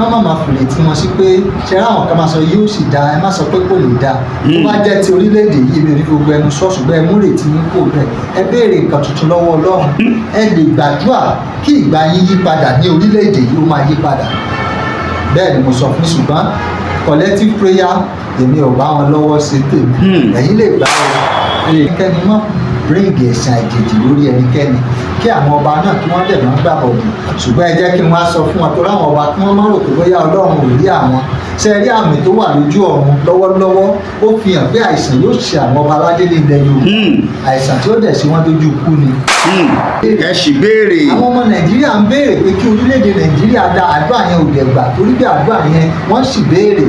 kán má máa fèrè tí wọ́n sí pé ṣe ráwọn kan máa sọ yóò sì dáa ẹ má sọ pé kò lè dáa tó bá jẹ́ ti orílẹ̀-èdè yìí mi ò ní fi gbogbo ẹnu sọ ṣùgbọ́n ẹ mú rètí yín kò bẹ́ẹ̀ ẹ béèrè nǹkan tuntun lọ́wọ́ Ọlọ́run ẹ lè gbàdúrà kí ìgbà yín yí padà ní orílẹ̀-èdè yìí ó máa yí padà bẹ́ẹ̀ ni mo sọ fún ṣùgbọ́n collective prayer èmi ò bá wọn lọ́wọ́ sí tèmi ẹ̀yin lè gbà ọ́ ẹnikẹ́ni mọ́ bíríǹgì ẹ̀sìn àjèjì lórí ẹnikẹ́ni kí àwọn ọba náà kí wọ́n dẹ̀ máa gbà bọ̀dù ṣùgbọ́n ẹ jẹ́ kí wọ́n á sọ fún wọn tó láwọn ọba kí wọ́n má rò pé bóyá Ọlọ́run ò rí àwọn ṣe rí àmì tó wà lójú ọ̀run lọ́wọ́lọ́wọ́ ó fi hàn pé àìsàn yóò ṣe àwọn ọba aládé ní ilẹ̀ Yorùbá àìsàn tí ó dẹ̀ ṣe wọ́n dójú ikú ni. ẹ sì béèrè. àwọn ọmọ Nàìjíríà ń béèrè pé kí orílẹ̀-èdè Nàìjíríà dá àdúrà yẹn ò dẹ̀ gbà torí pé àdúrà yẹn wọ́n sì béèrè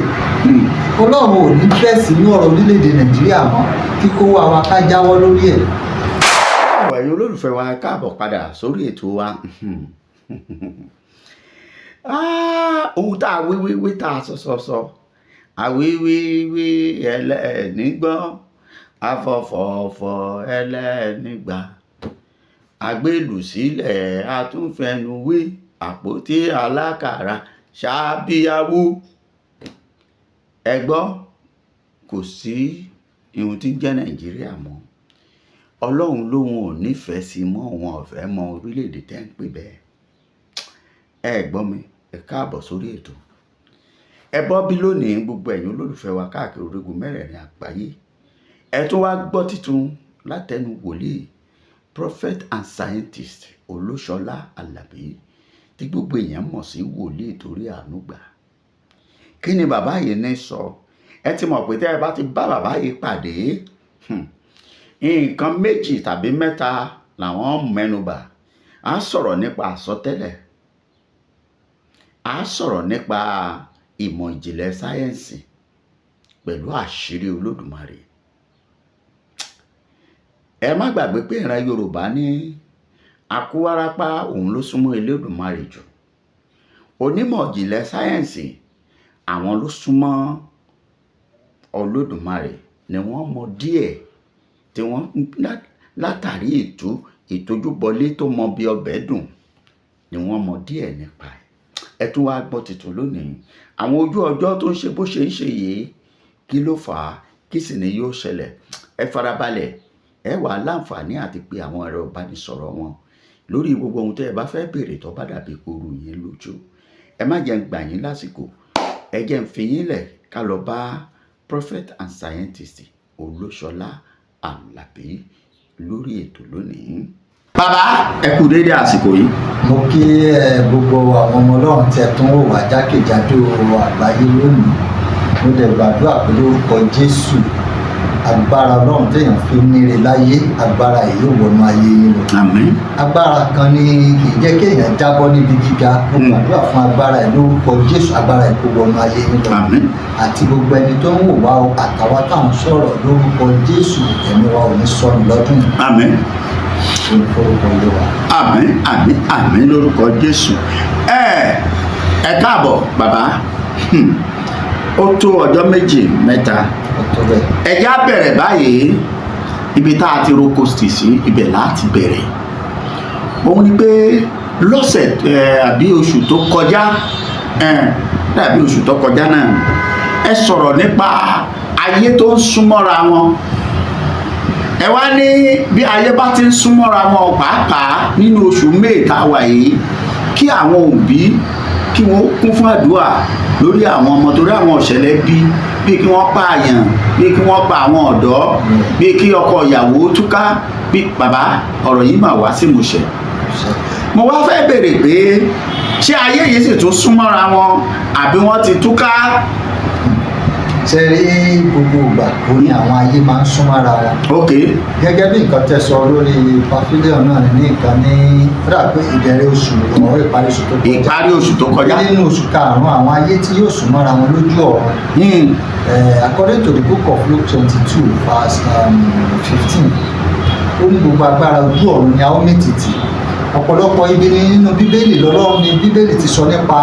Ọlọ́run ò ní fẹ́ sínú ọ̀rọ̀ orílẹ̀-èdè Nàìjíríà mọ́ kíkó wa ká jáwọ́ lórí ẹ̀. ẹ̀yin olólùfẹ́ wa káàbọ̀ padà sórí ètò wa ohun tá a wíwíwí tá a sọ àwíwíwí ẹlẹ́ẹ̀nígbọ́n afọ̀fọ̀fọ̀ ẹlẹ́ẹ̀nígbà àgbélùsílẹ̀ àtúnfẹnuwí àpótí alákàrà ṣáàbíyáwó ẹ gbọ́ kò sí ihun tí ń jẹ́ Nàìjíríà mọ́ Ọlọ́run lóhun ò nífẹ̀ẹ́ sí mọ́ òun ọ̀fẹ́ mọ orílẹ̀-èdè tẹ́ ń pè bẹ́ẹ̀ ẹ gbọ́ mi ẹ káàbọ̀ sórí ètò ẹ bọ́ bí lónìí gbogbo ẹ̀yin olólùfẹ́ wa káàkiri orígun mẹ́rẹ̀ẹ̀rin àgbáyé ẹ tún wá gbọ́ títun látẹnu wòlíì prophet and scientist Olúṣọlá Àlàbí tí gbogbo èèyàn mọ̀ sí wòlíì torí àánú gbà kí ni bàbá yìí ní sọ ẹ ti mọ̀ pé tẹ́ ẹ bá ti bá bàbá yìí pàdé nǹkan méjì tàbí mẹ́ta làwọn mẹ́nubà á sọ̀rọ̀ nípa àsọtẹ́lẹ̀ á sọ̀rọ̀ nípa ìmọ̀ ìjìnlẹ̀ sáyẹ́ǹsì pẹ̀lú àṣírí Olódùmarè ẹ má gbàgbé pé ìran Yorùbá ní akúwárápá òun ló súnmọ́ Olódùmarè jù onímọ̀ ìjìnlẹ̀ sáyẹ́ǹsì àwọn ló súnmọ́ Olódùmarè ni wọ́n mọ̀ díẹ̀ tí wọ́n látàrí ìtójúbọlé tó mọ bí ọbẹ̀ dùn ni wọ́n mọ̀ díẹ̀ nípa ẹ̀ tún wá gbọ́ tuntun lónìí àwọn ojú ọjọ́ tó ń ṣe bó ṣe ń ṣe yìí kí ló fà á kí sì ni yóò ṣẹlẹ̀ ẹ farabalẹ̀ ẹ wà láǹfààní àti pé àwọn ẹ̀rọ ìbánisọ̀rọ̀ wọn lórí gbogbo ohun tẹ́ ẹ bá fẹ́ béèrè tó bá dàbí ooru yín lójú ẹ má jẹ́ ń gbà yín lásìkò ẹ jẹ́ ń fi yín lẹ̀ ká lọ bá prophet and scientist Olúṣọlá Àlàbí lórí ètò lónìí. Bàbá ẹ kú déédéé àsìkò yìí. mo kí gbogbo àwọn ọmọ Ọlọ́run tí ẹ tún wò wá jákèjádò àgbáyé lónìí mo dẹ̀ gbàdúrà pé lórúkọ Jésù agbára Ọlọ́run téèyàn fi níre láyé agbára yìí yóò wọnú ayé yín lọ. Àmín. agbára kan ní kì í jẹ́ kéèyàn jábọ́ níbi gíga mo gbàdúrà fún agbára yìí lórúkọ Jésù agbára yìí kó wọnú ayé yín lọ. Àmín. àti gbogbo ẹni tó ń wò wá o àtàwọn táwọn sọ̀rọ̀ lórúkọ Jésù ẹ̀mí wa ò ní sọnù lọ́dún yìí. Àmín. orúkọ Olúwa. Àmín àmín àmín lórúkọ Jésù. ẹ káàbọ̀ bàbá ó tó ọjọ́ méjì mẹ́ta ẹ já bẹ̀rẹ̀ báyìí ibi tá a ti roko sí ibẹ̀ láti bẹ̀rẹ̀ òun ni pé lọ́sẹ̀ àbí oṣù tó kọjá dàbí oṣù tó kọjá náà ẹ sọ̀rọ̀ nípa ayé tó ń súnmọ́ra wọn ẹ wá ní bí ayé bá ti ń súnmọ́ra wọn pàápàá nínú oṣù mẹ́ta wà yìí kí àwọn òbí kí wọ́n kún fún àdúrà lórí àwọn ọmọ torí àwọn ọ̀ṣẹ̀lẹ̀ bí kí wọ́n pààyàn bí kí wọ́n pa àwọn ọ̀dọ́ bí kí ọkọ ìyàwó túká bí bàbá ọ̀rọ̀ yìí mà wá sí ìmúṣẹ. mo wá fẹ́ béèrè pé ṣé ayé yìí sì tún súnmọ́ra wọn àbí wọ́n ti túká. ṣe rí gbogbo ìgbà ó ní àwọn ayé máa ń súnmọ́ra wọn. ok. gẹ́gẹ́ bí nǹkan tẹ́ sọ lórí pavilion náà ní nǹkan ní rà pé ìbẹ̀rẹ̀ oṣù ọ̀rọ̀ ìparí oṣù tó kọjá. ìparí oṣù tó kọjá. nínú oṣù karùn-ún àwọn ayé tí yóò súnmọ́ra wọn lójú ọ̀run. according to the book of Luke 22 verse 15 ó ní gbogbo agbára ojú ọ̀run ni a ó mì tìtì ọ̀pọ̀lọpọ̀ ibi nínú bíbélì lọ́lọ́run ni bíbélì ti sọ nípa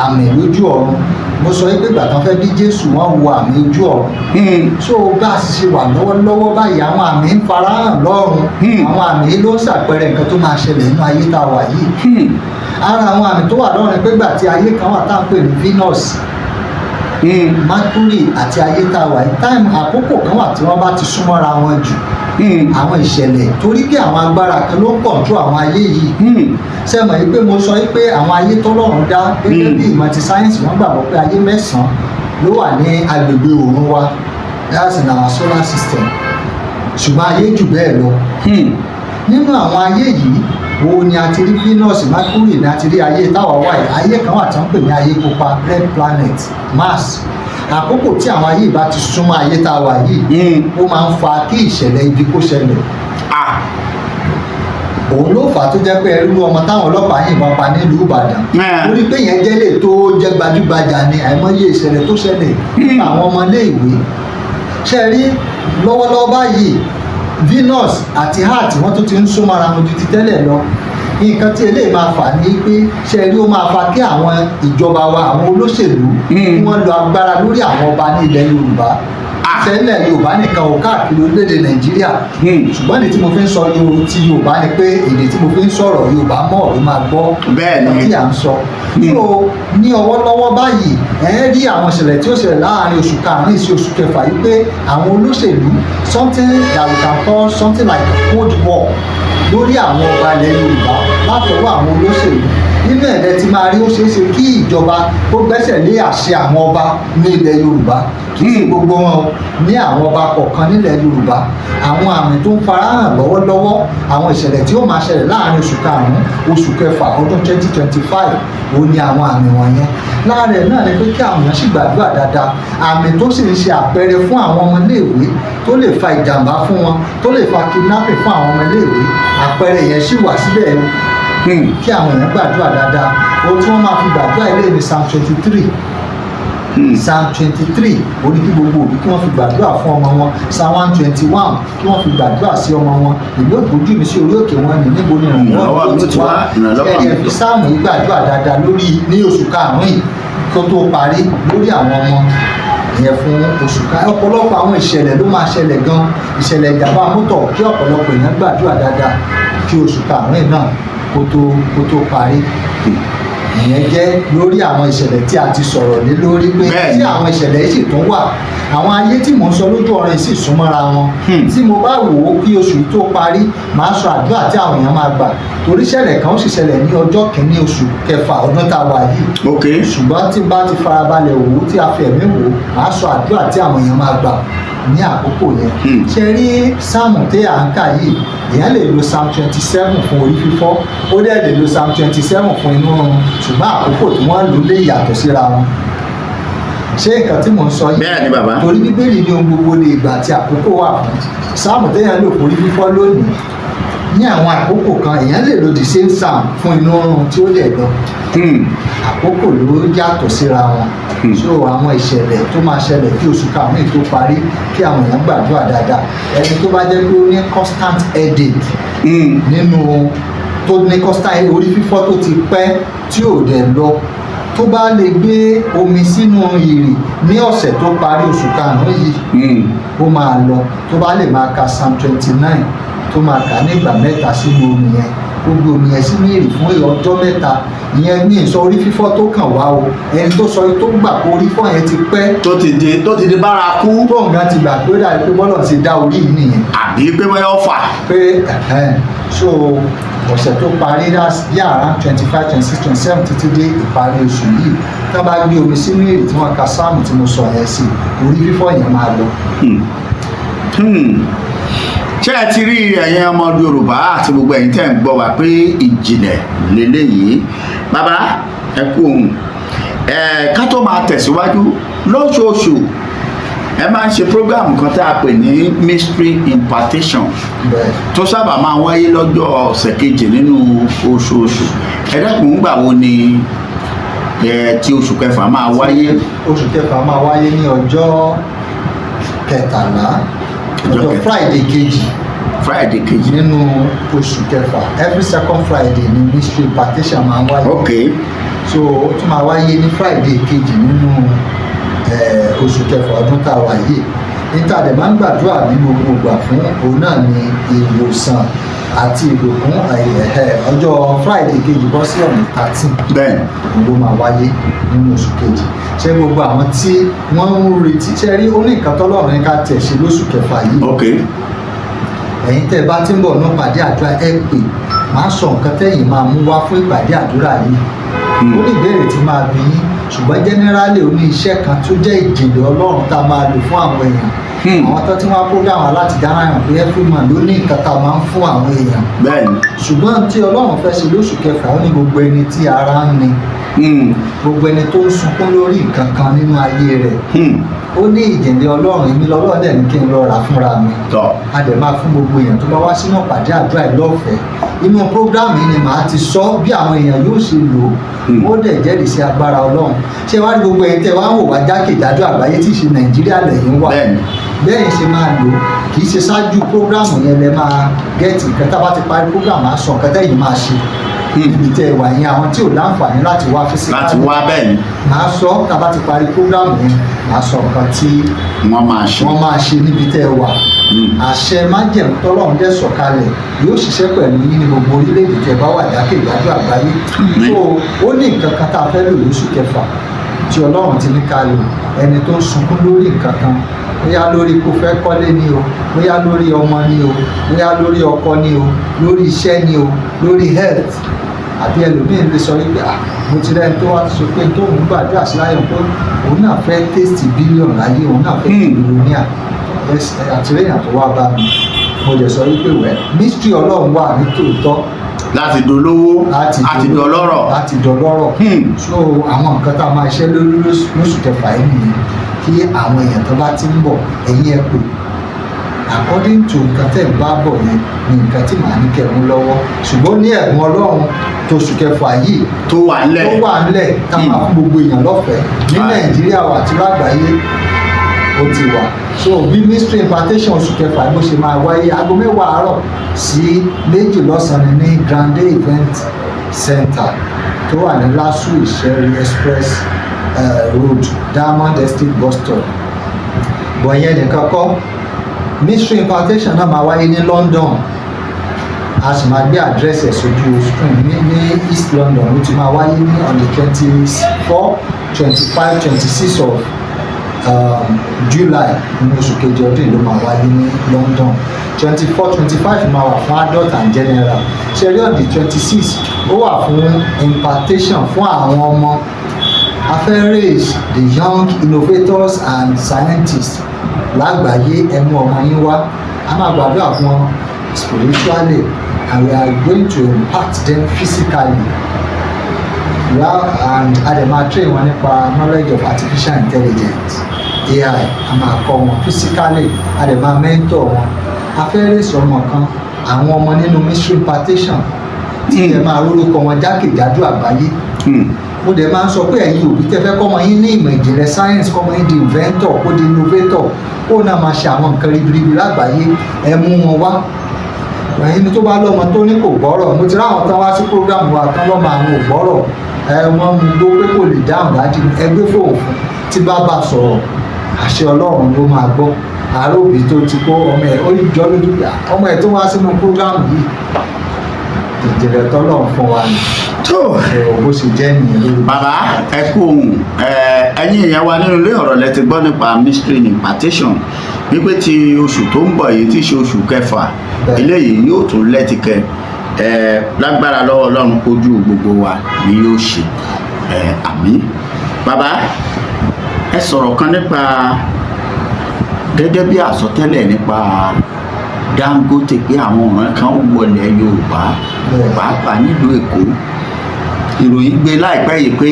àmì lójú ọ̀run. Mo sọ pé ìgbà tán fẹ́ bí Jésù wọ́n wo àmì ojú ọ̀run. So bá a sì ṣe wà lọ́wọ́lọ́wọ́ báyìí àwọn àmì ń farahàn lọ́run. Àwọn àmì ló ń ṣàpẹẹrẹ nǹkan tó máa ṣẹlẹ̀ nínú ayé tá a wà yìí. Ara àwọn àmì tó wà lọ́run ni pé ìgbà tí ayé kan wà tá à ń pè ní Venus, Mercury àti ayé tá a wà yìí, táìmù àkókò kan wà tí wọ́n bá ti súnmọ́ra wọn jù. Àwọn ìṣẹ̀lẹ̀ torí pé àwọn agbára kan ló ń kọ̀ntró àwọn ayé yìí. Ṣé mọ̀ pé mo sọ pé àwọn ayé tọ́lọ́run dá gẹ́gẹ́ bí ìmọ̀ ti sáyẹ́ǹsì wọ́n gbàgbọ́ pé ayé 9 ló wà ní agbègbè òòrùn wa, that's in our solar system. Ṣùgbọ́n ayé jù bẹ́ẹ̀ lọ. Nínú àwọn ayé yìí wo ni a ti rí Venus, Mercury ni a ti rí ayé táwa wà yìí. Ayé kan wà tí wọ́n pè ní ayé pupa, red planet, Mars. Àkókò tí àwọn ayé bá ti súnmọ́ ayé tá a wà yìí, ó máa ń fa kí ìṣẹ̀lẹ̀ ibi kó ṣẹlẹ̀. Òun ló fà á tó jẹ́ pé ẹrú ọmọ táwọn ọlọ́pàá yìnbọn pa nílùú Ìbàdàn. Torí pé yẹn jẹ́ lè tó jẹ́ gbajúgbajà ni àìmọye ìṣẹ̀lẹ̀ tó ṣẹlẹ̀ nípa àwọn ọmọ iléèwé. Ṣé rí lọ́wọ́lọ́wọ́ báyìí Venus àti Earth wọ́n tún ti ń súnmọ́ ara wọn ju ti tẹ́lẹ̀ lọ. Nǹkan tí eléyìí máa fà ní pé ṣe rí ó máa fa kí àwọn ìjọba wa, àwọn olóṣèlú kí wọ́n lo agbára lórí àwọn ọba ní ilẹ̀ Yorùbá. Ṣẹlẹ̀ Yorùbá nìkan ò káàkiri orílẹ̀-èdè Nàìjíríà. Ṣùgbọ́n èdè tí mo fi ń sọ ti Yorùbá ni pé èdè tí mo fi ń sọ̀rọ̀ Yorùbá mọ̀ ló máa gbọ́ tí à ń sọ. So ní ọwọ́lọ́wọ́ báyìí ẹ rí àwọn ìṣẹ̀lẹ̀ tí ó ṣẹlẹ̀ láàárín oṣù karùn-ún sí oṣù kẹfà yìí pé àwọn olóṣèlú something that we can call something like cold war lórí àwọn ọba ilẹ̀ Yorùbá látọwọ́ àwọn olóṣèlú. Nínú ẹ̀dẹ̀ tí máa rí ó ṣeé ṣe kí ìjọba ó gbẹ́sẹ̀ lé àṣẹ àwọn ọba ní ilẹ̀ Yorùbá, kì í ṣe gbogbo wọn ní àwọn ọba kọ̀ọ̀kan nílẹ̀ Yorùbá. Àwọn àmì tó ń farahàn lọ́wọ́lọ́wọ́, àwọn ìṣẹ̀lẹ̀ tí ó máa ṣẹlẹ̀ láàárín oṣù karùn-ún oṣù kẹfà ọdún 2025 ó ní àwọn àmì wọ̀nyẹn. Láàárẹ̀ náà ni pé kí àwọn èèyàn sì gbàdúrà dáadáa. Àmì tó sì ń ṣe àpẹẹrẹ fún àwọn ọmọ iléèwé tó lè fa ìjàmbá fún wọn, tó lè fa kidnapping fún àwọn ọmọ iléèwé, àpẹẹrẹ yẹn sì wà síbẹ̀ kí àwọn èèyàn gbàdúrà dáadáa. Ohun tí wọ́n máa fi gbàdúrà ilé ní Psalm 23. Psalm 23 ó ní kí gbogbo òbí kí wọ́n fi gbàdúrà fún ọmọ wọn. Psalm 121 kí wọ́n fi gbàdúrà sí ọmọ wọn. Èmi ò gbójú mi sí orí òkè wọn ní níbo ni ìrànlọ́wọ́ ló ti wá. Ẹ̀yẹ fi sáàmù yìí gbàdúrà dáadáa lórí ní oṣù karùn-ún yìí kó tó parí lórí àwọn ọmọ ìyẹn fún oṣù karùn-ún. Ọ̀pọ̀lọpọ̀ àwọn ìṣẹ̀lẹ̀ ló máa ṣẹlẹ̀ gan. Ìṣẹ̀lẹ̀ ìjàmbá mọ́tò kí ọ̀pọ̀lọpọ̀ èèyàn gbàdúrà dáadáa kí oṣù karùn-ún náà kó tó parí. Ìyẹn jẹ́ lórí àwọn ìṣẹ̀lẹ̀ tí a ti sọ̀rọ̀ lé lórí pé tí àwọn ìṣẹ̀lẹ̀ yìí sì tún wà, àwọn ayé tí mò ń sọ lójú ọ̀rọ̀ yìí sì súnmọ́ra wọn. Tí mo bá wò ó kí oṣù tó parí, màá sọ àdúrà tí àwọn èèyàn máa gbà. Torí ìṣẹ̀lẹ̀ kan ó sì ṣẹlẹ̀ ní ọjọ́ kìíní oṣù kẹfà ọdún tá a wà yìí. Ṣùgbọ́n tí bá ti farabalẹ̀ wò ó tí a fi ẹ̀mí wò ó, màá sọ àdúrà tí àwọn èèyàn máa gbà ní àkókò yẹn. Ṣe rí sáàmù tí à ń kà yìí, èèyàn lè lo Psalm 27 fún orí fífọ́, ó dẹ̀ lè lo Psalm 27 fún inú run, ṣùgbọ́n àkókò tí wọ́n lò lè yàtọ̀ síra wọn. Ṣé nǹkan tí mò ń sọ yìí? Bẹ́ẹ̀ni bàbá. Torí Bíbélì ní ohun gbogbo ní ìgbà àti àkókò wà fún. Sáàmù tí èèyàn lò fún orí fífọ́ lónìí, ní àwọn àkókò kan èèyàn lè lo the same psalm fún inú run tí ó lè lọ. Àkókò ló yàtọ̀ síra wọn. So àwọn ìṣẹ̀lẹ̀ tó máa ṣẹlẹ̀ kí oṣù karùn-ún tó parí kí àwọn èèyàn gbàdúrà dáadáa. Ẹni tó bá jẹ́ pé ó ní constant headache nínú tó ní constant orí fífọ́ tó ti pẹ́ tí ò dẹ̀ lọ, tó bá lè gbé omi sínú ìrì ní ọ̀sẹ̀ tó parí oṣù karùn-ún yìí, ó máa lọ. Tó bá lè máa ka Psalm 29 tó máa kà ní ìgbà mẹ́ta sínú omi yẹn, gbogbo omi yẹn sínú ìrì fún ọjọ́ mẹ́ta. Ìyẹn ní ìsọ orí fífọ́ tó kàn wá o. Ẹni tó sọ tó gbà pé orí fífọ́ yẹn ti pẹ́, tó ti di bárakú, tó nǹkan ti gbà pé ó dàbí pé bọ́lọ̀ ti dá orí yìí nìyẹn. àbí pé wọ́n yọ fà. Pé so ọ̀sẹ̀ tó parí bí around 25, 26, 27 títí dé ìparí oṣù yìí, tá bá gbé omi sínú èrè tí wọ́n ka sáàmù tí mo sọ yẹn sí, orí fífọ́ yẹn máa lọ. Ṣé ẹ ti rí ẹ̀yin ọmọ Yorùbá àti gbogbo ẹ̀yin tẹ́ ń gbọ́ wa pé ìjìnlẹ̀ lélẹ́yìí? Bàbá ẹ kú ohun. Ká tó máa tẹ̀síwájú, lóṣooṣù ẹ máa ń ṣe program kan tá a pè ní mystery impartation tó sábà máa ń wáyé lọ́jọ́ ọ̀sẹ̀ kejì nínú oṣooṣù. Ẹ dákun gbà wo ni tí oṣù kẹfà máa wáyé? Oṣù kẹfà máa wáyé ní ọjọ́ kẹtàlá, ọjọ́ Friday kejì Friday kejì. nínú oṣù kẹfà every second Friday ni mystery impartation máa ń wáyé. ok. So ó tún máa wáyé ní Friday kejì nínú oṣù kẹfà ọdún tá a wà yìí. níta dẹ̀ máa ń gbàdúrà ní gbogbo ìgbà fún òun náà ní ìwòsàn àti ìbùkún ọjọ́ Friday kejì bọ́ sí ọ̀nà 13. bẹ́ẹ̀ ló máa wáyé nínú oṣù kejì. ṣé gbogbo àwọn tí wọ́n ń retí ṣe rí ó ní nǹkan tọ́lọ́run ní ká tẹ̀ ṣe lóṣù kẹfà yìí. ok. ẹ̀yin tẹ́ ẹ bá ti ń bọ̀ náà pàdé àdúrà ẹ pè máa sọ nǹkan tẹ́yìn máa mú wá fún ìpàdé àdúrà yìí. ó ní ìbéèrè tí máa bí yín ṣùgbọ́n jẹ́nẹ́rálì ó ní iṣẹ́ kan tó jẹ́ ìjìnlẹ̀ Ọlọ́run tá a máa lò fún àwọn èèyàn. àwọn tó ti wá program láti dáná yàn pé everyman ló ní nǹkan tá a máa ń fún àwọn èèyàn. bẹ́ẹ̀ni. ṣùgbọ́n tí Ọlọ́run fẹ́ ṣe lóṣù kẹfà ó ní gbogbo ẹni tí ara ń ni gbogbo ẹni tó ń sunkún lórí nǹkan kan nínú ayé rẹ̀ ó ní ìjìnlẹ̀ Ọlọ́run èmi lọ́lọ́run dẹ̀ ní kí n lọ rà fúnra mi. a dẹ̀ máa fún gbogbo èèyàn tó bá wá sínú ìpàdé àdúrà yìí lọ́fẹ̀ẹ́ inú program yìí ni màá ti sọ bí àwọn èèyàn yóò ṣe lò ó dẹ̀ jẹ́rìí sí agbára Ọlọ́run. ṣé wàá rí gbogbo ẹ̀yin tẹ́ wá wò wá jákèjádò àgbáyé tí ì ṣe Nàìjíríà lẹ́yìn wà bẹ́ẹ̀ ṣe máa lò kì í ṣe ṣáájú program yẹn lẹ máa gẹ́ẹ̀tì nǹkan tá a bá ti parí program á sọ nǹkan tẹ́yìn máa ṣe ibi tẹ́ ẹ wà yẹn àwọn tí ò láǹfààní láti wá físíkà láti wá bẹ́ẹ̀ ni máa sọ tá a bá ti parí program yẹn máa sọ nǹkan tí wọ́n máa ṣe níbi tẹ́ ẹ wà. àṣẹ májẹ̀mú tọ́lọ́run dẹ̀ sọ̀kalẹ̀ yóò ṣiṣẹ́ pẹ̀lú yín ní gbogbo orílẹ̀-èdè tẹ́ ẹ bá wà jákèjádò àgbáyé. so ó ní nǹkan kan tá a fẹ́ lò lóṣù kẹfà tí Ọlọ́run ti ní ká lò ẹni tó ń sunkún lórí nǹkan kan bóyá lórí kó fẹ́ kọ́lé ni o bóyá lórí ọmọ ni o bóyá lórí ọkọ ni o lórí iṣẹ́ ni o lórí health àbí ẹlòmíín lè sọ wípé mo ti rẹ́ni tó wá sọ pé tó ń gbàdúrà sí láyọ̀ pé òun náà fẹ́ tẹ́sítì bílíọ̀nù láyé òun náà fẹ́ bílíọ̀nìà àtìlẹ́yìn tó wá bá mi mo lè sọ wípé mystery Ọlọ́run wà ní tòótọ́ láti dolówó láti dọlọ́rọ̀ láti dọlọ́rọ̀ so àwọn nǹkan tá a máa ṣe lóṣù kẹfà yìí nìyẹn kí àwọn èèyàn tó bá ti ń bọ̀ ẹ̀yìn ẹ̀ pè according to nǹkan tẹ̀ ń bá bọ̀ yẹn ni nǹkan tí màá ní kẹ̀mú lọ́wọ́ ṣùgbọ́n ní ẹ̀bùn Ọlọ́run tóṣù kẹfà yìí tó wà ńlẹ̀ tá a máa fún gbogbo èèyàn lọ́fẹ̀ẹ́ ní Nàìjíríà wà àti lágbàáyé ó ti wà so bí mystery impartation oṣù kẹfà bó ṣe máa wáyé aago 10 àárọ̀ sí 2 lọ́sàn-án ní Grande Event Center tó wà ní LASU Ìṣẹ́rí Express Road Diamond Estate bus stop bọ̀nyẹn nìkan kọ́ mystery impartation náà máa wáyé ní London a sì máa gbé àdírẹ́sì ẹ̀ sójú screen ní East London ó ti máa wáyé ní on the 24, 25, 26 of July ní oṣù kejì ọdún yìí ló máa wáyé ní London 24, 25 máa wà fún adult and general ṣeré on the 26 ó wà fún impartation fún àwọn ọmọ a fẹ́ raise the young innovators and scientists lágbàáyé ẹ mú ọmọ yín wá a máa gbàdúrà fún wọn spiritually and we are going to impact them physically and a dẹ̀ máa train wọn nípa knowledge of artificial intelligence AI a máa kọ́ wọn physically a dẹ̀ máa mentor wọn a fẹ́ raise ọmọ kan àwọn ọmọ nínú mystery impartation tí ẹ máa rórúkọ wọn jákèjádò àgbáyé mo dẹ̀ máa ń sọ pé ẹ̀yin òbí tẹ́ fẹ́ kọ́mọ yín ní ìmọ̀ ìjìnlẹ̀ science kọ́mọ yín di inventor kó di innovator kó náà máa ṣe àwọn nǹkan ribiribi lágbàáyé ẹ mú wọn wá ẹni tó bá lọ́mọ tó ní kò gbọ́rọ̀ mo ti ráwọn tán wá sí program wa tán lọ́mọ àwọn ò gbọ́rọ̀ wọ́n mú gbó pé kò lè dáhùn dájú ẹgbẹ́ fòun fún tí bá bá sọ̀rọ̀ àṣẹ Ọlọ́run ló máa gbọ́ àárò òbí tó ti kó ọmọ ẹ̀ ó jọ lójú ọmọ ẹ̀ tó wá sínú program yìí ìjìnlẹ̀ tọ́lọ̀ fún wa ni tó bó ṣe jẹ́ nìyẹn lórí. bàbá ẹ kú ohun ẹ̀yin èèyàn wa nínú ilé ọ̀rọ̀ lẹ ti gbọ́ nípa mystery impartation wípé ti oṣù tó ń bọ̀ yìí tí í ṣe oṣù kẹfà eléyìí yóò tún lẹ́tìkẹ́ lágbára lọ́wọ́ Ọlọ́run ojú gbogbo wa ni yóò ṣe àmín. bàbá ẹ sọ̀rọ̀ kan nípa gẹ́gẹ́ bí àsọtẹ́lẹ̀ nípa Dangote pé àwọn ọ̀ràn kan wọlé Yorùbá pàápàá nílùú Èkó ìròyìn gbé láìpẹ́ yìí pé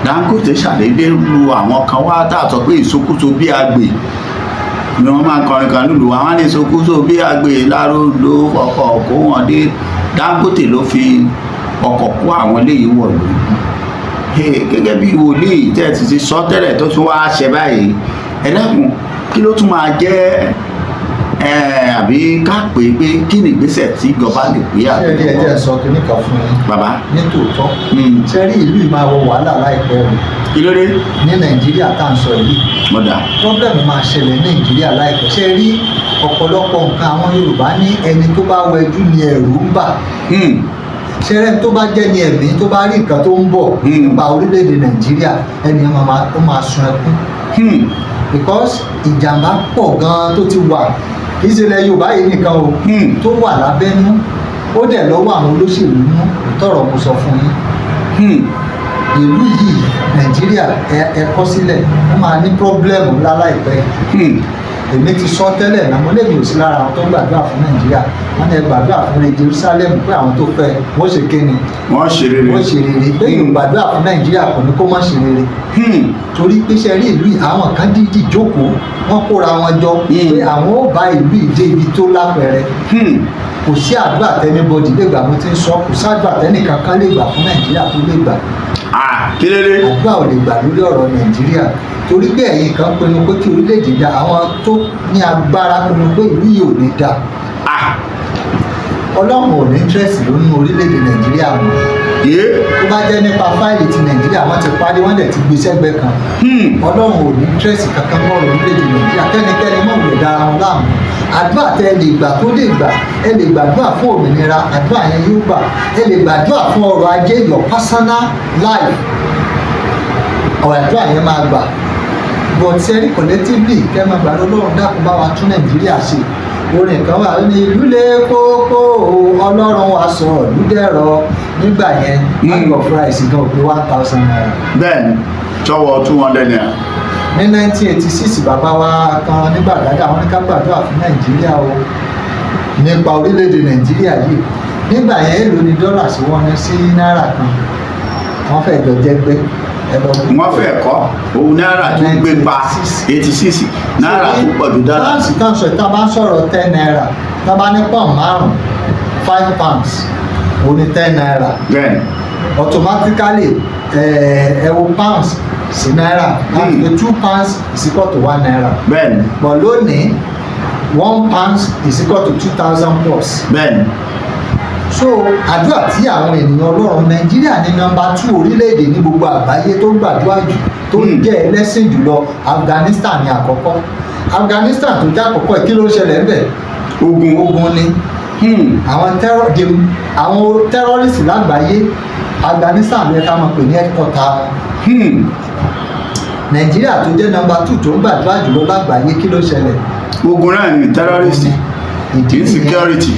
Dangote ṣàdédé lu àwọn kan wá tààtọ̀ pé ìsokúso bí àgbè ni wọ́n máa kọrin kan lùlù àwọn ní ìsokúso bí àgbè láròdò ọkọ̀ kó wọn dé Dangote ló fi ọkọ̀ kó àwọn eléyìí wọ̀lú gẹ́gẹ́ bí wòlíì tẹ́ ti sọ tẹ́lẹ̀ tó tún wá ṣe báyìí ẹ dákun kí ló tún máa jẹ́ àbí ká pè é pé kí ni ìgbésẹ̀ tí ìjọba lè gbé ṣé rí ẹjẹ sọ kí nìkan fún yín bàbá ní tòótọ́ ṣé rí ìlú yìí máa wọ wàhálà láìpẹ́ rẹ̀ kí ló dé ní nàìjíríà tá à ń sọ yìí mọ̀dà pọ́blẹ́mù máa ṣẹlẹ̀ ní nàìjíríà láìpẹ́ ṣé rí ọ̀pọ̀lọpọ̀ nǹkan àwọn yorùbá ní ẹni tó bá wẹjú ni ẹ̀rù ń bà ṣẹrẹ tó bá jẹ́ ní ẹ̀mí tó bá rí nǹkan tó ń bọ̀ nípa orílẹ̀-èdè nàìjíríà ẹni ó máa sun ẹkún because ìjàmbá pọ̀ gan-an tó ti wà kì í ṣe ilẹ̀ yorùbá yìí nìkan o tó wà lábẹ́nú ó dẹ̀ lọ́wọ́ àwọn olóṣèlú mú tọ̀rọ̀ mo sọ fún yín ìlú yìí nàìjíríà ẹ kọ sílẹ̀ ó máa ní pọ́blẹ́mù ńlá láìpẹ́ èmi ti sọ tẹ́lẹ̀ náà mo lè mi ò sí lára àwọn tó gbàdúrà fún nàìjíríà wọ́n ní ẹ gbàdúrà fún jerusalem pé àwọn tó fẹ́ wọ́n ṣe kéne wọ́n ṣe rere pé yóò gbàdúrà fún nàìjíríà kò ní kó má ṣe rere torí pé ṣe rí ìlú àwọn kan dídì jókòó wọ́n kóra wọn jọ pé àwọn ó bá ìlú ìdé ibi tó lápẹẹrẹ kò sí àdúrà tẹnibọdì lè gbà mo ti ń sọ kò sí àdúrà tẹnìkan kan lè gbà fún nàìjíríà tó lè gbà kílódé àdúrà ò lè gbà lórí ọ̀rọ̀ nàìjíríà torí pé ẹ̀yin kan pinnu pé kí orílẹ̀-èdè dá àwọn tó ní agbára pinnu pé ìlú yìí ò ní dá ọlọ́run ò ní interest lónú orílẹ̀-èdè nàìjíríà mọ́ tó bá jẹ́ nípa fáìlì ti nàìjíríà wọ́n ti parí wọ́n dẹ̀ ti gbé sẹ́gbẹ́ kan ọlọ́run ò ní interest kankan mọ́ orílẹ̀-èdè nàìjíríà kẹ́nikẹ́ni mọ̀ wò dára wọn láàmú àdúrà tẹ ẹ lè gbà tó lè gbà ẹ lè gbàdúrà fún òmìnira àdúrà yẹn yóò gbà ẹ lè gbàdúrà fún ọrọ̀ ajé your personal life ọ̀rọ̀ àdúrà yẹn máa gbà but sẹ́rí collectively kẹ́ máa gbà lọ́lọ́run dákun bá wa tún nàìjíríà ṣe orin kan wà ní ìlú lè kókó ọlọ́run wa sọ ìlú dẹ̀rọ nígbà yẹn bag of rice gan pé 1,000 naira. bẹ́ẹ̀ni tọwọ́ 200 naira. ní 1986 bàbá wa kan nígbà dáadáa wọn ní ká gbàdúrà fún nàìjíríà o nípa orílẹ̀-èdè nàìjíríà yìí nígbà yẹn èlò ní dọ́là sí wọn ní sí náírà kan wọ́n fẹ́ jọ jẹ́gbẹ́ wọ́n fẹ́ kọ́ owó náírà tó gbé pa 86 náírà tó pọ̀ ju dọ́là. báńsì kan sọ ìta bá ń sọ̀rọ̀ 10 naira tá a bá ní pọ́n márùn-ún 5 pounds ó ní 10 naira. bẹ́ẹ̀ni. automatically ẹ wo pounds sí náírà láti pé 2 pounds is equal to 1 naira. bẹ́ẹ̀ni. but lónìí 1 pound is equal to 2,000 plus. bẹ́ẹ̀ni. so àdúrà tí àwọn ènìyàn ọlọ́run nàìjíríà ní nọ́mbà 2 orílẹ̀-èdè ní gbogbo àgbáyé tó ń gbàdúrà jù tó ń jẹ́ ẹlẹ́sìn jùlọ afghanistan ní àkọ́kọ́ afghanistan tó jẹ́ àkọ́kọ́ kí ló ṣẹlẹ̀ ń bẹ̀ ogun ni àwọn tẹ́rọ́rìsì lágbàáyé afghanistan ló yẹ ká máa pè ní headquarter wọn nàìjíríà tó jẹ́ nọ́mbà 2 tó ń gbàdúrà jùlọ lágbàáyé kí ló ṣẹlẹ̀ ogun náà ní tẹ́rọ́rìsì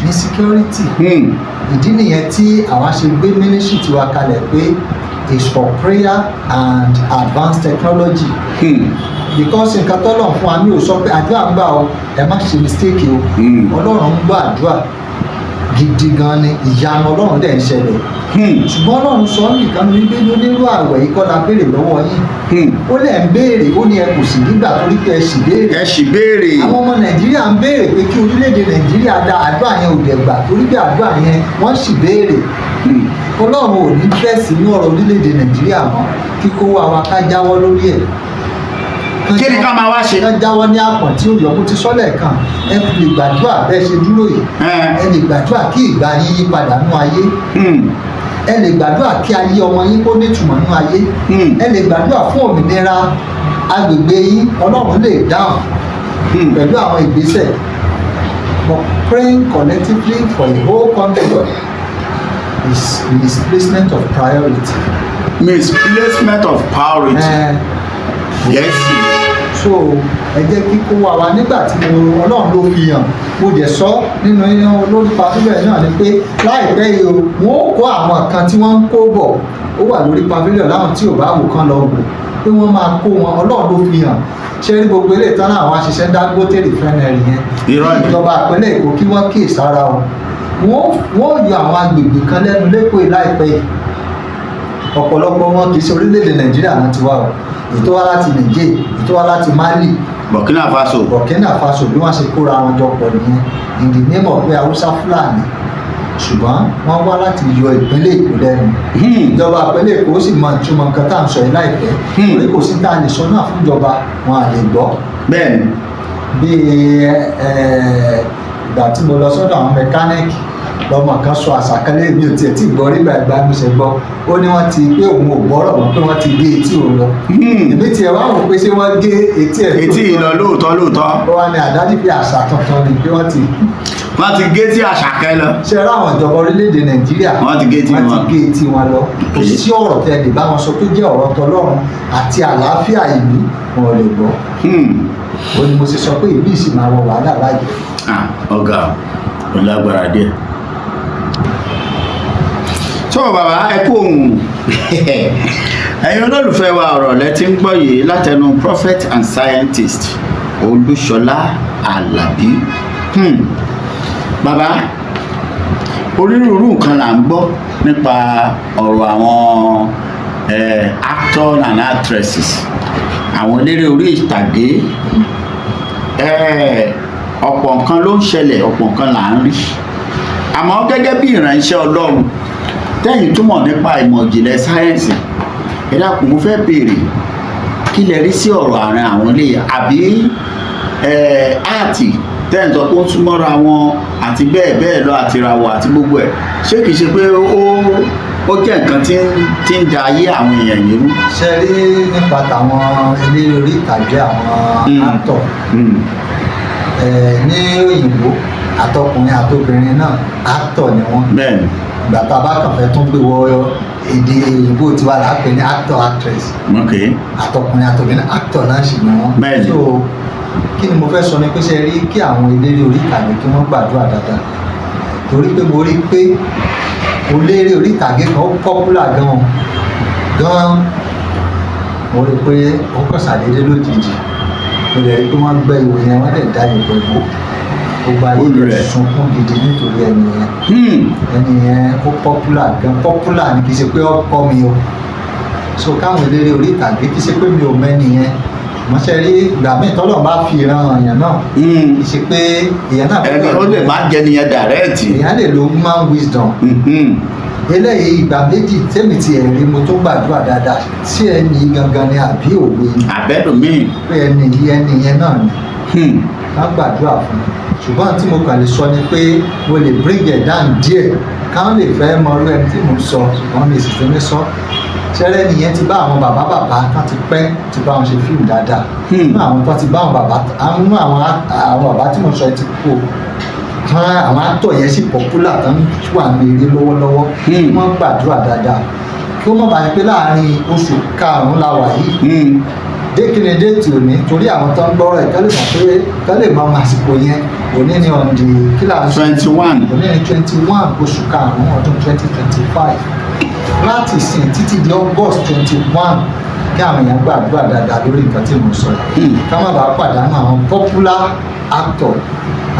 insecurity. ìdí nìyẹn tí àwa ṣe gbé ministry tiwa kalẹ̀ pé is for prayer and advanced technology. because nǹkan tọ́lọ̀ fún wa mi ò sọ pé àdúrà ń gbà o ẹ má ṣe mistake o ọlọ́run ń gbọ́ àdúrà gidi gan ni ìyanu ọlọ́run dẹ̀ ń ṣẹlẹ̀ ṣùgbọ́n ọlọ́run sọ nìkan ní bí onírú àwẹ̀ yìí kọ́ la béèrè lọ́wọ́ yín ó lẹ̀ ń béèrè ó ní ẹ kò sì nígbà torí pé ẹ sì béèrè àwọn ọmọ nàìjíríà ń béèrè pé kí orílẹ̀-èdè nàìjíríà dá àdúrà yẹn ò dẹ̀ gbà torí pé àdúrà yẹn wọ́n sì béèrè ọlọ́run ò ní fẹ́ẹ̀sì inú ọ̀rọ̀ orílẹ̀-èdè nàìjíríà mọ́ kíkó wa ká jáwọ́ lórí ẹ̀ kí ni ká máa wá ṣe. ká jáwọ́ ní àpọ̀n tí ó yọ kó ti sọ́lẹ̀ kan ẹ fi lè gbàdúrà bẹ́ẹ̀ ṣe dúró yìí ẹ lè gbàdúrà kí ìgbà yín yí padà nú ayé ẹ lè gbàdúrà kí ayé ọmọ yín kó nítumọ̀ nú ayé ẹ lè gbàdúrà fún òmìnira agbègbè yín ọlọ́run lè dáhùn pẹ̀lú àwọn ìgbésẹ̀ but praying collectively for the whole country is misplacement of priority. misplacement of priority. yes. so ẹ jẹ́ kí kó wa nígbà tí ọlọ́run ló fi hàn mo dẹ̀ sọ nínú lórí pavilion náà ni pé láìpẹ́ yìí wọ́n ó kó àwọn kan tí wọ́n ń kó bọ̀ ó wà lórí pavilion láwọn tí ò bá wò kán lọ wò pé wọ́n máa kó wọn ọlọ́run ló fi hàn ṣé rí gbogbo eré ìtàn àwọn aṣiṣẹ́ Dangote refinery yẹn ìjọba ìpínlẹ̀ Èkó kí wọ́n kíyè sára o wọ́n yọ àwọn agbègbè kan lẹ́nu lẹ́kọ̀ọ́ láìpẹ́ yìí ọ̀pọ̀lọpọ̀ wọn kì í ṣe orílẹ̀-èdè Nàìjíríà náà ti wá o ètò wá láti Niger ètò wá láti Mali Burkina Faso bí wọ́n ṣe kóra wọn jọ pọ̀ nìyẹn in the name of pé Haúsá Fúlàní ṣùgbọ́n wọ́n wá láti yọ ìpínlẹ̀ Èkó lẹ́nu ìjọba ìpínlẹ̀ Èkó sì mọ ìtumọ̀ nǹkan tá à ń sọ yìí láìpẹ́ torí kò sí tá a lè sọ náà fún ìjọba wọn à lè gbọ́. bẹ́ẹ̀ni bíi ìgbà tí mo lọ sọ́dọ̀ àwọn mẹkáníìkì lọ́mọ kan sọ àṣàkálẹ̀ mi ò tiẹ̀ tí gbọ́ nígbà ìgbà mi ṣe gbọ́ ó ní wọ́n ti pé òun ò gbọ́rọ̀ mọ́ pé wọ́n ti gé etí òun lọ èmi tiẹ̀ wá wò pé ṣé wọ́n gé etí ẹ̀ etí ìlọ lóòótọ́ ó wá ní àdájú pé àṣà tuntun ni pé wọ́n ti gé tí Àṣàkẹ́ lọ. ṣe rá àwọn ìjọba orílẹ̀-èdè Nàìjíríà wọ́n ti gé etí wọn lọ kò sí ọ̀rọ̀ tẹ́ lè bá wọn sọ tó jẹ́ ọ̀rọ̀ tọlọ́run àti àlàáfíà ìlú wọn ò lè gbọ́ ó ní mo ṣe sọ pé ìlú ìsìn máa wọ wàhálà báyìí. ọ̀gá ò lágbára díẹ̀. tó bàbá ẹ kú òun ẹ̀yin olólùfẹ́ wa ọ̀rọ̀ lẹ ti ń gbọ́ yìí látẹnu prophet and scientist Olúṣọlá Àlàbí. Bàbá onírúurú nǹkan là ń gbọ́ nípa ọ̀rọ̀ àwọn actors and actresses àwọn eléré orí ìtàgé ọ̀pọ̀ nǹkan ló ń ṣẹlẹ̀ ọ̀pọ̀ nǹkan là ń rí àmọ́ gẹ́gẹ́ bí ìránṣẹ́ Ọlọ́run tẹ́yìn túmọ̀ nípa ìmọ̀ ìjìnlẹ̀ sáyẹ́ǹsì ẹ dákun mo fẹ́ béèrè kí lẹ rí sí ọ̀rọ̀ àárín àwọn ilé àbí áàtì tẹ́yìn sọ pé ó súnmọ́ra wọn àti bẹ́ẹ̀ bẹ́ẹ̀ lọ àti ìràwọ̀ àti gbogbo ẹ̀ ṣé kìí ṣe pé ó jẹ́ nǹkan tí ń da ayé àwọn èèyàn yìí rú. ṣe rí nípa tàwọn eléré orí ìtàgé àwọn actor ní òyìnbó àtọkùnrin àtobìnrin náà actor ni wọ́n. bẹ́ẹ̀ni. ìgbà tá a bá kàn fẹ́ tún gbé wọ èdè òyìnbó tiwa là á pè ní actor actress. ok. àtọkùnrin àtobìnrin actor náà sì ni wọ́n. bẹ́ẹ̀ni. so kí ni mo fẹ́ sọ ni pé ṣe rí kí àwọn eléré orí ìtàgé kí wọ́n gbàdúrà dáadáa torí pé mo rí pé eléré orí ìtàgé kan ó popular gan mo rí pé ó kàn ṣàdédé lójijì mo lè rí pé wọ́n gbẹ́ ìwé yẹn wọ́n lè dá ìwé bò ó gba ilé sunkún gidi nítorí ẹni yẹn ó popular gan popular ni kì í ṣe pé ó kọ́ mi o so káwọn eléré orí ìtàgé kì í ṣe pé mi ò mẹ́ni yẹn mo ṣe rí ìgbà míì tọ́lọ̀ bá fi ìran èèyàn náà kì í ṣe pé èèyàn náà fẹ́ ó lè má jẹ nìyẹn dàrẹ́ẹ̀tì èèyàn lè lo human wisdom eléyìí ìgbà méjì tẹ́mi ti ẹ̀rí mo tó gbàdúrà dáadáa tí ẹni gangan ni àbí òwe àbẹ́dùnmí pé ẹni yẹn náà ni ká gbàdúrà fún ṣùgbọ́n tí mo kàn lè sọ ni pé mo lè bring it down díẹ̀ káwọn lè fẹ́ mọ irú ẹni tí mo sọ ṣùgbọ́n mi sì fi mí sọ ṣẹlẹ̀ nìyẹn ti bá àwọn bàbá tán ti pẹ́ ti bá wọn ṣe fíìmù dáadáa nínú àwọn tó ti bá àwọn bàbá nínú àwọn bàbá tí mo sọ ti kú tán àwọn actor yẹn sì popular tán wà ní eré lọ́wọ́lọ́wọ́ wọ́n gbàdúrà dáadáa kí ó mọ̀ bá yẹn pé láàrin oṣù karùn-ún la wà yìí dékìní déètì òní torí àwọn tó ń gbọ́rọ̀ ẹ̀ kálí mọ̀ pé kálí mọ̀ àsìkò yẹn òní ni on the kílà 21 òní ni 21 oṣù karùn-ún ọdún 2025 láti sìn títí di August 21 kí àwọn èèyàn gbàdúrà dáadáa lórí nǹkan tí mo sọ yìí ká má bàa pàdánù àwọn popular actor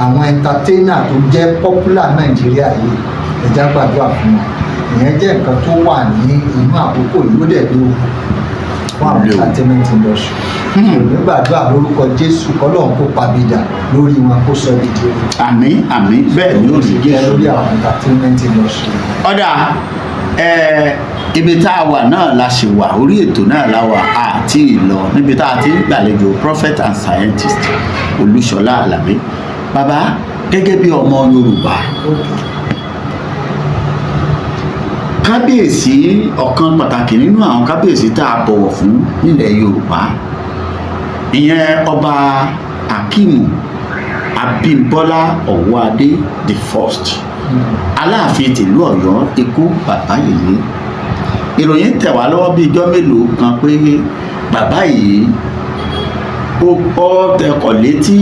àwọn entertainer tó jẹ́ popular Nàìjíríà yìí ẹ̀já gbàdúrà fún wọn ìyẹn jẹ́ nǹkan tó wà ní inú àkókò yìí ó dẹ̀ léwu fún àwọn entertainment industry nígbàdúrà lórúkọ Jésù kọ́lọ́run kó pabidà lórí wọn kó sọ di di orí. àmín àmín bẹ́ẹ̀ ni ó rí Jésù lórí àwọn entertainment industry. ọ̀dà ibi tá a wà náà la ṣe wà orí ètò náà la wà àti ìlọ níbi tá a ti ń gbàlejò prophet and scientist Olúṣọlá Àlàbí bàbá gẹ́gẹ́ bí ọmọ Yorùbá kábíyèsí ọ̀kan pàtàkì nínú àwọn kábíyèsí tá a bọ̀wọ̀ fún nílẹ̀ Yorùbá ìyẹn ọba Akeem Abímbọ́lá Ọ̀wọ́adé the first Aláàfin tìlú Ọ̀yọ́ ikú bàbá yìí ìròyìn tẹ̀ wá lọ́wọ́ bíi ijọ́ mélòó kan pé bàbá yìí ó tẹkọ̀ létí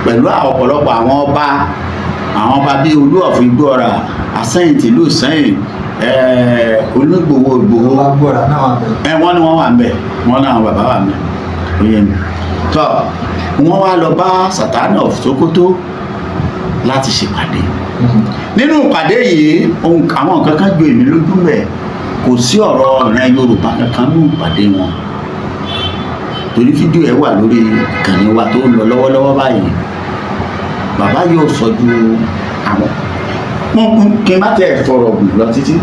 pẹ̀lú ọ̀pọ̀lọpọ̀ àwọn ọba bíi Olú of Igbóọrà Àsẹ́yìn tìlú Ìsẹ́yìn Olúgbòho Ìgbòho wọ́n ní wọ́n wà ń bẹ̀ wọ́n náà bàbá wà ń bẹ̀ oyè mi tọ́ wọ́n wá lọ bá Sàtánì of Sókótó láti ṣèpàdé nínú ìpàdé yìí àwọn nǹkan kan ju èmi lójú mẹ́ kò sí ọ̀rọ̀ ìran Yorùbá kankan nínú ìpàdé wọn torí fídíò ẹ̀ wà lórí ìkànnì wa tó ń lọ lọ́wọ́lọ́wọ́ báyìí bàbá yóò sọ ju àwọn kí n má tẹ̀ fọ̀rọ̀ gùn lọ títí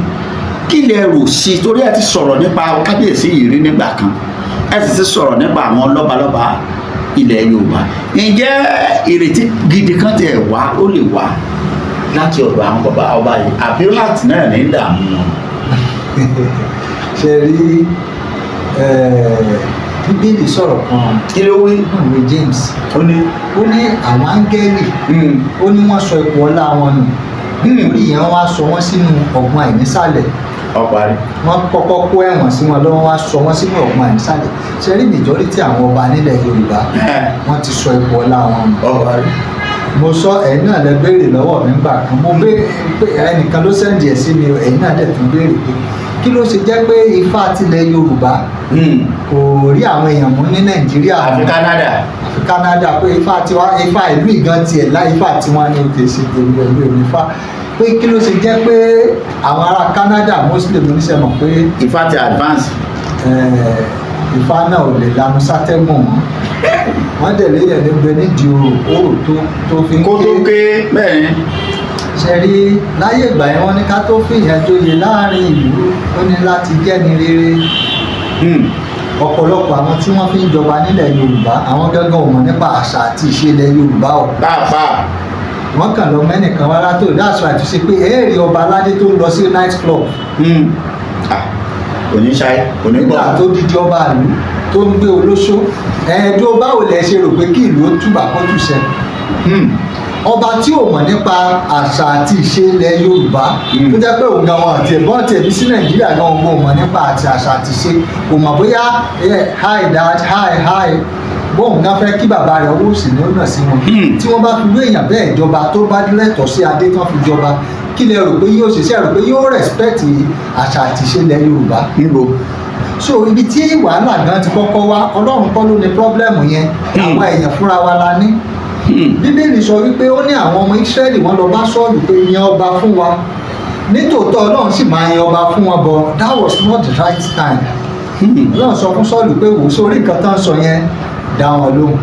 kí lẹ rò sí i torí ẹ ti sọ̀rọ̀ nípa kábíyèsí yìí rí nígbà kan ẹ sì ti sọ̀rọ̀ nípa àwọn lọ́balọ́ba ilẹ̀ Yorùbá ǹjẹ́ ìrètí gidi kan tẹ̀ wá ó lè wá láti ọ̀dọ̀ àwọn bàbá ọba yìí àbí láti náà ní ìdààmú wọn. ṣe rí bíbélì sọ̀rọ̀ kan kí ló wí. ìwé James ó ní ó ní àwọn áńgẹ́lì ó ní wọ́n sọ ipò ọlá wọn nù orí yẹn wọ́n á sọ wọ́n sínú ọ̀gbun àìnísàlẹ̀ ọparí. wọ́n kọ́kọ́ kó ẹ̀wọ̀n sí wọn lọ́wọ́ wá sọ wọ́n sínú ọ̀gbun àìnísàlẹ̀ ṣe rí majority àwọn ọba nílẹ̀ Yorùbá wọ́n ti sọ ipò ọlá wọn nù. ọparí. mo sọ ẹ̀yin náà lẹ béèrè lọ́wọ́ mi gbà kan mo béèrè pé ẹnìkan ló sẹ́ǹdì ẹ̀ sí mi ẹ̀yin náà dẹ̀ tún béèrè pé kí ló ṣe jẹ́ pé Ifá tilẹ̀ Yorùbá kò rí àwọn èèyàn mú ní Nàìjíríà àfi Canada. àfi Canada pé Ifá ìlú ìgan tiẹ̀ láì Ifá tiwọn ní òkè ṣe tèmi ẹ̀mí ò ní Ifá pé kí ló ṣe jẹ́ pé àwọn ará Canada Muslim oníṣẹ́ mọ̀ pé Ifá ti advance. Ifá náà ò lè lanu sátẹ́gùn mọ́ wọ́n dẹ̀ léyìn ní bẹ nídìí òrò tó fi ń kó tó ké bẹ́ẹ̀ ni. ṣe rí láyé ìgbà yẹn wọ́n ní ká tó fìyàn joyè láàrin ìlú ó ní láti jẹ́ni rere ọ̀pọ̀lọpọ̀ àwọn tí wọ́n fi ń jọba nílẹ̀ Yorùbá àwọn gángan ò mọ̀ nípa àṣà àti ìṣẹ̀lẹ̀ Yorùbá ọ̀ pàápàá. wọ́n kàn lọ mẹ́nìkan wá látò that's why àtúnṣe pé ẹ̀ẹ́rì ọba aládé tó ń lọ sí night club oníṣáyé onígbọ̀. nígbà tó dídí ọba ìlú tó ń gbé olóṣó ẹ̀ẹ́dó báwo lẹ ṣe rò pé kí ìlú ó túbà kó túṣẹ ọba tí ò mọ̀ nípa àṣà àti ìṣe ilẹ̀ Yorùbá tó jẹ́ pé òun gan wọn àti ẹ̀bọ́n àti ẹ̀bí sí Nàìjíríà gan òun ò mọ̀ nípa àti àṣà àti ìṣe kò mọ̀ bóyá hi dad hi bóun gan fẹ́ kí bàbá rẹ̀ owó sì ní ó nà sí wọn tí wọ́n bá fi wé èèyàn bẹ́ẹ̀ jọba tó bá lẹ́tọ̀ọ́ sí adé tí wọ́n fi jọba kí lẹ rò pé yóò ṣe sí ẹ rò pé yóò respect àṣà àti ìṣe ilẹ̀ Yorùbá níbo. so ibi tí wàhálà gan ti kọ́kọ́ wá Ọlọ́run kọ́ ló ní pọ́blẹ́mù yẹn àwọn èèyàn fúnra wa la ní bíbélì sọ wípé ó ní àwọn ọmọ Ísírẹ́lì wọ́n lọ bá Sọ́ọ̀lù pé yan ọba fún wa nítòótọ́ Ọlọ́run sì máa yan ọba fún wọn but that was not the right time Ọlọ́run sọ fún Sọ́ọ̀lù pé wò sórí nǹkan tán sọ yẹn dá wọn lóhùn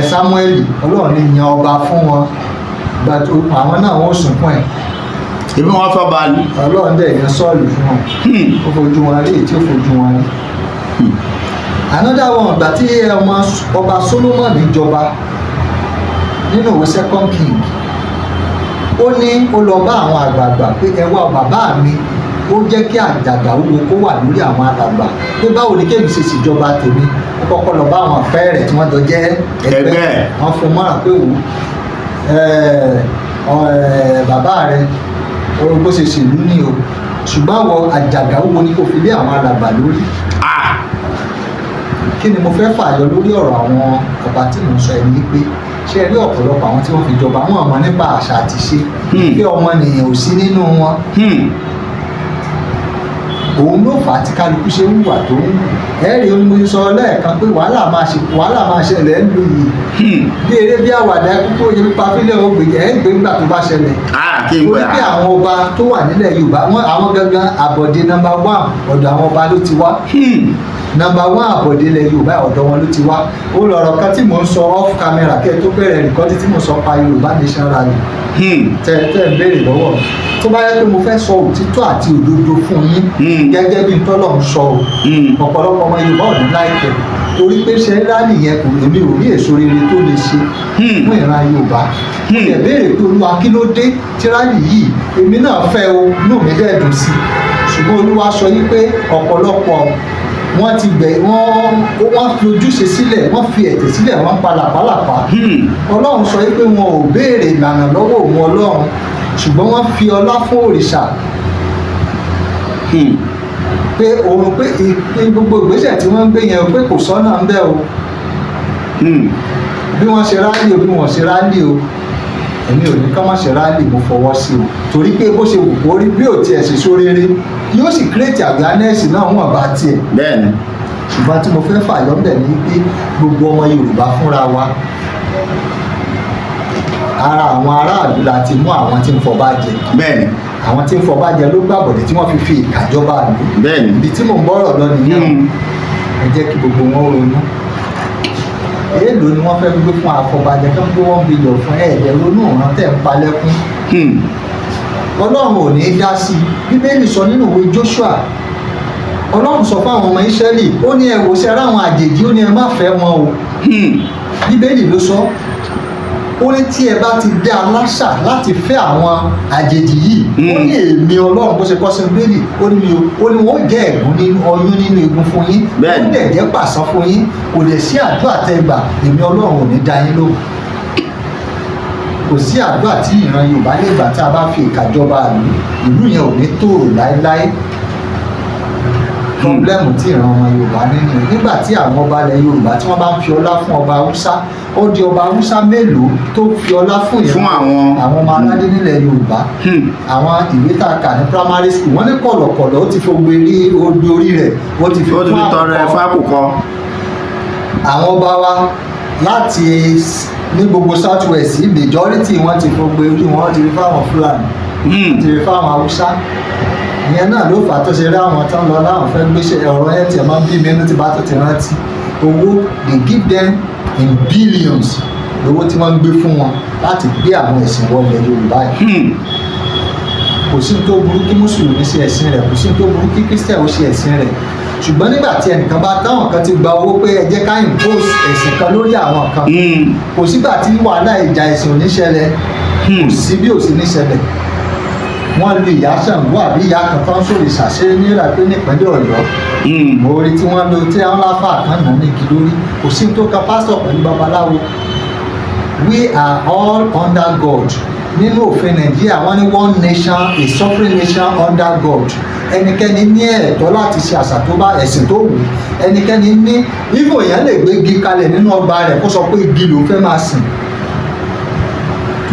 Sámúẹ́lì Ọlọ́run ní yan ọba fún wọn gbàtò àwọn náà wọ́n sunkún ẹ̀ ibi wọn fẹ́ bá a lù. Ọlọ́run dẹ̀ yan Sọ́ọ̀lù fún wọn ó fojú wọn rí èyí tí ó fojú wọn rí another one ìgbà tí ọba Solomoni jọba nínú ìwé Second King ó ní ó lọ bá àwọn àgbààgbà pé ẹ wá bàbá mi ó jẹ́ kí àjàgà owó kó wà lórí àwọn àgbààgbà pé báwo ni kébì ṣe ṣèjọba tèmi ó kọ́kọ́ lọ bá àwọn ọ̀fẹ́ rẹ̀ tí wọ́n jọ jẹ́ ẹgbẹ́ wọn fún mọ́ràn pé wò bàbá rẹ̀ bó ṣe ṣèlú ní o ṣùgbọ́n àwọn àjàgà owó ni kò fi lé àwọn àgbààgbà lórí kí ni mo fẹ́ fàyọ lórí ọ̀rọ̀ àwọn ọba tí mo sọ ẹni pé ṣe rí ọ̀pọ̀lọpọ̀ àwọn tí wọ́n fi jọba wọn mọ̀ nípa àṣà àti ṣe pé ọmọnìyàn ò sí nínú wọn òun ló fà á tí kálukú ṣe ń wà tó ń wù ẹ̀rí omi sọ lẹ́ẹ̀kan pé wàhálà máa ṣẹlẹ̀ ń lu yìí bí eré bí àwàdà kókó yẹn pa fílẹ̀ ó gbèjẹ́ ẹ̀ ń gbé nígbà tó bá ṣẹlẹ̀ torí pé àwọn ọba tó wà nílẹ̀ Yorùbá àwọn gangan àbọ̀dé nọ́mbà 1 ọ̀dọ̀ àwọn ọba ló ti wá nọ́mbà 1 àbọ̀dé ilẹ̀ Yorùbá ọ̀dọ̀ wọn ló ti wá ó lọ̀rọ̀ kan tí mò ń sọ off camera kẹ́ ẹ tó bẹ̀rẹ̀ rìkọ́dì tí mo sọ pa Yorùbá Nation Rally tẹ́ ẹ béèrè lọ́wọ́ tó bá yẹ pé mo fẹ́ sọ òtítọ́ àti òdodo fún yín gẹ́gẹ́ bí tọ́lọ̀ ń sọ ọ̀pọ̀lọpọ̀ ọmọ Yorùbá ọ̀dún láìpẹ́ torí pé ṣe rálì yẹn kò èmi ò rí èso rere tó lè ṣe fún ìran Yorùbá mo yẹ béèrè pé Olúwa kí ló dé tí rálì yìí èmi náà fẹ́ o inú mi dẹ̀ dùn sí ṣùgbọ́n Olúwa sọ yí pé ọ̀pọ̀lọpọ̀ wọ́n ti gbẹ̀ wọ́n fi ojúṣe sílẹ̀ wọ́n fi ẹ̀tẹ̀ sílẹ̀ wọ́n pa làpálàpá Ọlọ́run sọ yí pé wọn ò béèrè ìlànà lọ́wọ́ òun Ọlọ́run ṣùgbọ́n wọ́n fi ọlá fún òrìṣà pé òun pé gbogbo ìgbésẹ̀ tí wọ́n ń gbé yẹn pé kò sọ́nà ń bẹ o bí wọ́n ṣe rálì o bí wọ́n ṣe rálì o èmi ò ní ká má ṣe rálì mo fọwọ́ sí o torí pé bó ṣe wù kó rí bí ò tiẹ̀ ṣe sóréré yóò sì create awareness náà wọ́n bá tiẹ̀. bẹ́ẹ̀ni. ṣùgbọ́n tí mo fẹ́ fàyọ́ bẹ̀ ni pé gbogbo ọmọ Yorùbá fúnra wa ara àwọn aráàlú la ti mú àwọn tí ń fọba jẹ. bẹ́ẹ̀ni. àwọn tí ń fọba jẹ ló gbàbọ̀dẹ̀ tí wọ́n fi ìkàjọba àlú. bẹ́ẹ̀ni. ibi tí mò ń bọ̀rọ̀ lọ nìyẹn ẹ jẹ́ kí gbogbo wọn ronú. èèlò ni wọ́n fẹ́ gbé fún àfọbàjẹ́ tó ń gbé $1 billion fún ẹ̀ẹ́dẹ̀ ronú ọ̀ràn tẹ̀ ń palẹ́kún. Ọlọ́run ò ní í dá sí i Bíbélì sọ nínú ìwé Joshua Ọlọ́run sọ fún àwọn ọmọ Ísírẹ́lì ó ní ẹ wò sí ara àwọn àjèjì ó ní ẹ má fẹ́ wọn o. Bíbélì ló sọ ó ní tí ẹ bá ti dé aláṣà láti fẹ́ àwọn àjèjì yìí ó ní èmi Ọlọ́run bó ṣe kọ́ sí Bíbélì ó ní wọ́n jẹ́ ẹ̀gún nínú ọyún nínú egun fún yín ó dẹ̀ jẹ́ pàṣán fún yín kò lè sí àdúrà tẹ́ gbà èmi Ọlọ́run ò ní dá yín lóhùn. Kò sí àdúrà tí ìran Yorùbá lè gbà tí a bá fi ìkàjọba ìlú yẹn ò ní tòrò láéláé. Pọ́blẹ́mù tí ìran ọmọ Yorùbá nínú nígbà tí àwọn ọba ilẹ̀ Yorùbá tí wọ́n bá ń fi ọlá fún ọba Haúsá ó di ọba Haúsá mélòó tó fi ọlá fún àwọn ọmọ aládé nílẹ̀ Yorùbá. Àwọn ìwé tá a kà ní primary school wọ́n ní kọ̀lọ̀kọ̀lọ̀ ó ti fi gbé orí rẹ̀ ó ti fi tọrẹ fákòkò. Àwọn ọba wa láti ní gbogbo south west majority wọ́n ti fi gbé orí wọn ti fi fáwọn Fúlàní ti fi fáwọn Haúsá. Ìyẹn náà ló fà tó ṣe rí àwọn tán lọ láwọn fẹ́ gbéṣẹ́ ọ̀rọ̀ ẹ̀ tí ẹ̀ máa ń bí mi inú tí bá tó ti rántí owó they give them in billions lówó tí wọ́n ń gbé fún wọn láti gbé àwọn ẹ̀sìn wọlé Yorùbá yìí. Kò sí tó burú kí mùsùlùmí ṣe ẹ̀sìn rẹ̀ kò sí tó burú kí kírísítẹ̀ ó ṣe ẹ̀sìn rẹ̀ ṣùgbọ́n nígbà tí ẹnìkan bá táwọn kan ti gba owó pé ẹ jẹ́ ká impose ẹ̀sìn kan lórí àwọn kan kò sígbà tí wàhálà ìjà ẹ̀sìn ò ní ṣẹlẹ̀ kò sí bí ò sí ní ṣẹlẹ̀. Wọ́n lu ìyá Ṣàngó àbí ìyá kan tó ń sòrè ṣàṣẹ nílà pé nípínlẹ̀ Ọ̀yọ́ mo rí tí wọ́n lo tí wọ́n láfà kan nà ní kí lórí kò sí tó kan pásítọ̀ pẹ̀lú babaláwo. We are all under God. Nínú òfin Nàìjíríà wọ́n ní one nation a sovereign nation under God. Ẹnikẹ́ni ní ẹ̀tọ́ láti ṣe àṣà tó bá ẹ̀sìn tó wù ẹnikẹ́ni ní ifo yẹn lè gbé igi kalẹ̀ nínú ọgbà rẹ̀ kó sọ pé igi ló fẹ́ máa sìn.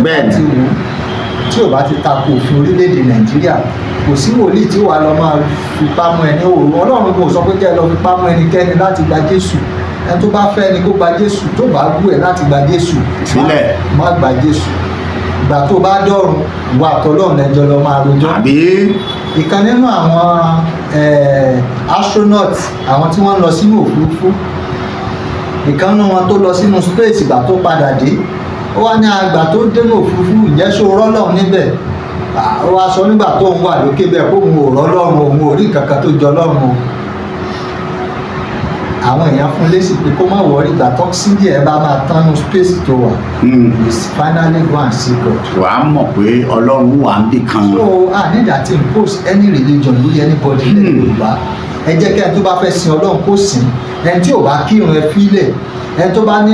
Bẹ́ẹ̀ ni tí ò bá ti tako òfin orílẹ̀-èdè Nàìjíríà kò sí wòlíì tí wàá lọ máa fipá mú ẹni òru Ọlọ́run kò sọ pé kẹ́ ẹ lọ fipá mú ẹnikẹ́ni láti gba Jésù ẹni tó bá fẹ́ ẹni kó gba Jésù tó bá wù ẹ́ láti gba Jésù má gba Jésù ìgbà tó bá dọ̀run ìwà àtọ́lọ́run lẹ́jọ́ lọ máa rojọ́. Ìkan nínú àwọn astronaut àwọn tí wọ́n lọ sínú òfurufú ìkan nínú wọn tó lọ sínú space ìgbà tó padà dé ó wá ní àgbà tó dénú òfurufú ìjẹ́ ṣó rọ́lọ́run níbẹ̀ ó wá sọ nígbà tó ń wà lókè bẹ́ẹ̀ kó òun ò rọ́lọ́run òun ò rí kankan tó jọ lọ́run o. Àwọn èèyàn fún lésì pé kó má wọrí ìgbà tọ́ksídì ẹ̀ bá máa tánú space tó wà is finally go and see God. Wàá mọ̀ pé Ọlọ́run wà ń bì kan. So I need that to impose any religion lórí anybody ní Yorùbá. Ẹ jẹ́ kí ẹni tó bá fẹ́ sin Ọlọ́run kó sìn ẹni tí ò bá kírun ẹ fílẹ̀ ẹni tó bá ní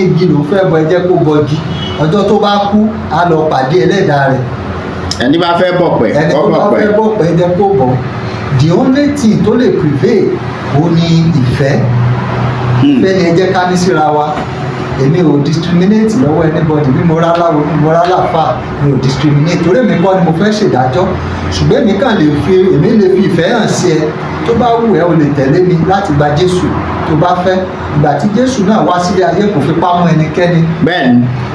igi ló fẹ́ bọ ẹ jẹ́ kó bọgi ọjọ́ tó bá kú á lọ pàdé ẹlẹ́dàá rẹ̀. Ẹni bá fẹ́ bọ̀pẹ̀ ẹni tó bá fẹ́ bọ̀pẹ̀ ẹ jẹ́ kó bọ̀. The only thing tó lè prevail ó ní ìfẹ́. Ìfẹ́ ni ẹ jẹ́ ká ní síra wa. Èmi ò discriminate lọ́wọ́ anybody bí mo rálá fà mi ò discriminate torí èmi kọ́ ni mo fẹ́ ṣèdájọ́ ṣùgbọ́n èmi kàn lè fi ìfẹ́ hàn sí ẹ tó bá wù ẹ́ o lè tẹ̀lé mi láti gba Jésù tó bá fẹ́ ìgbà tí Jésù náà wá sílé ayé kò fipá mú ẹnikẹ́ni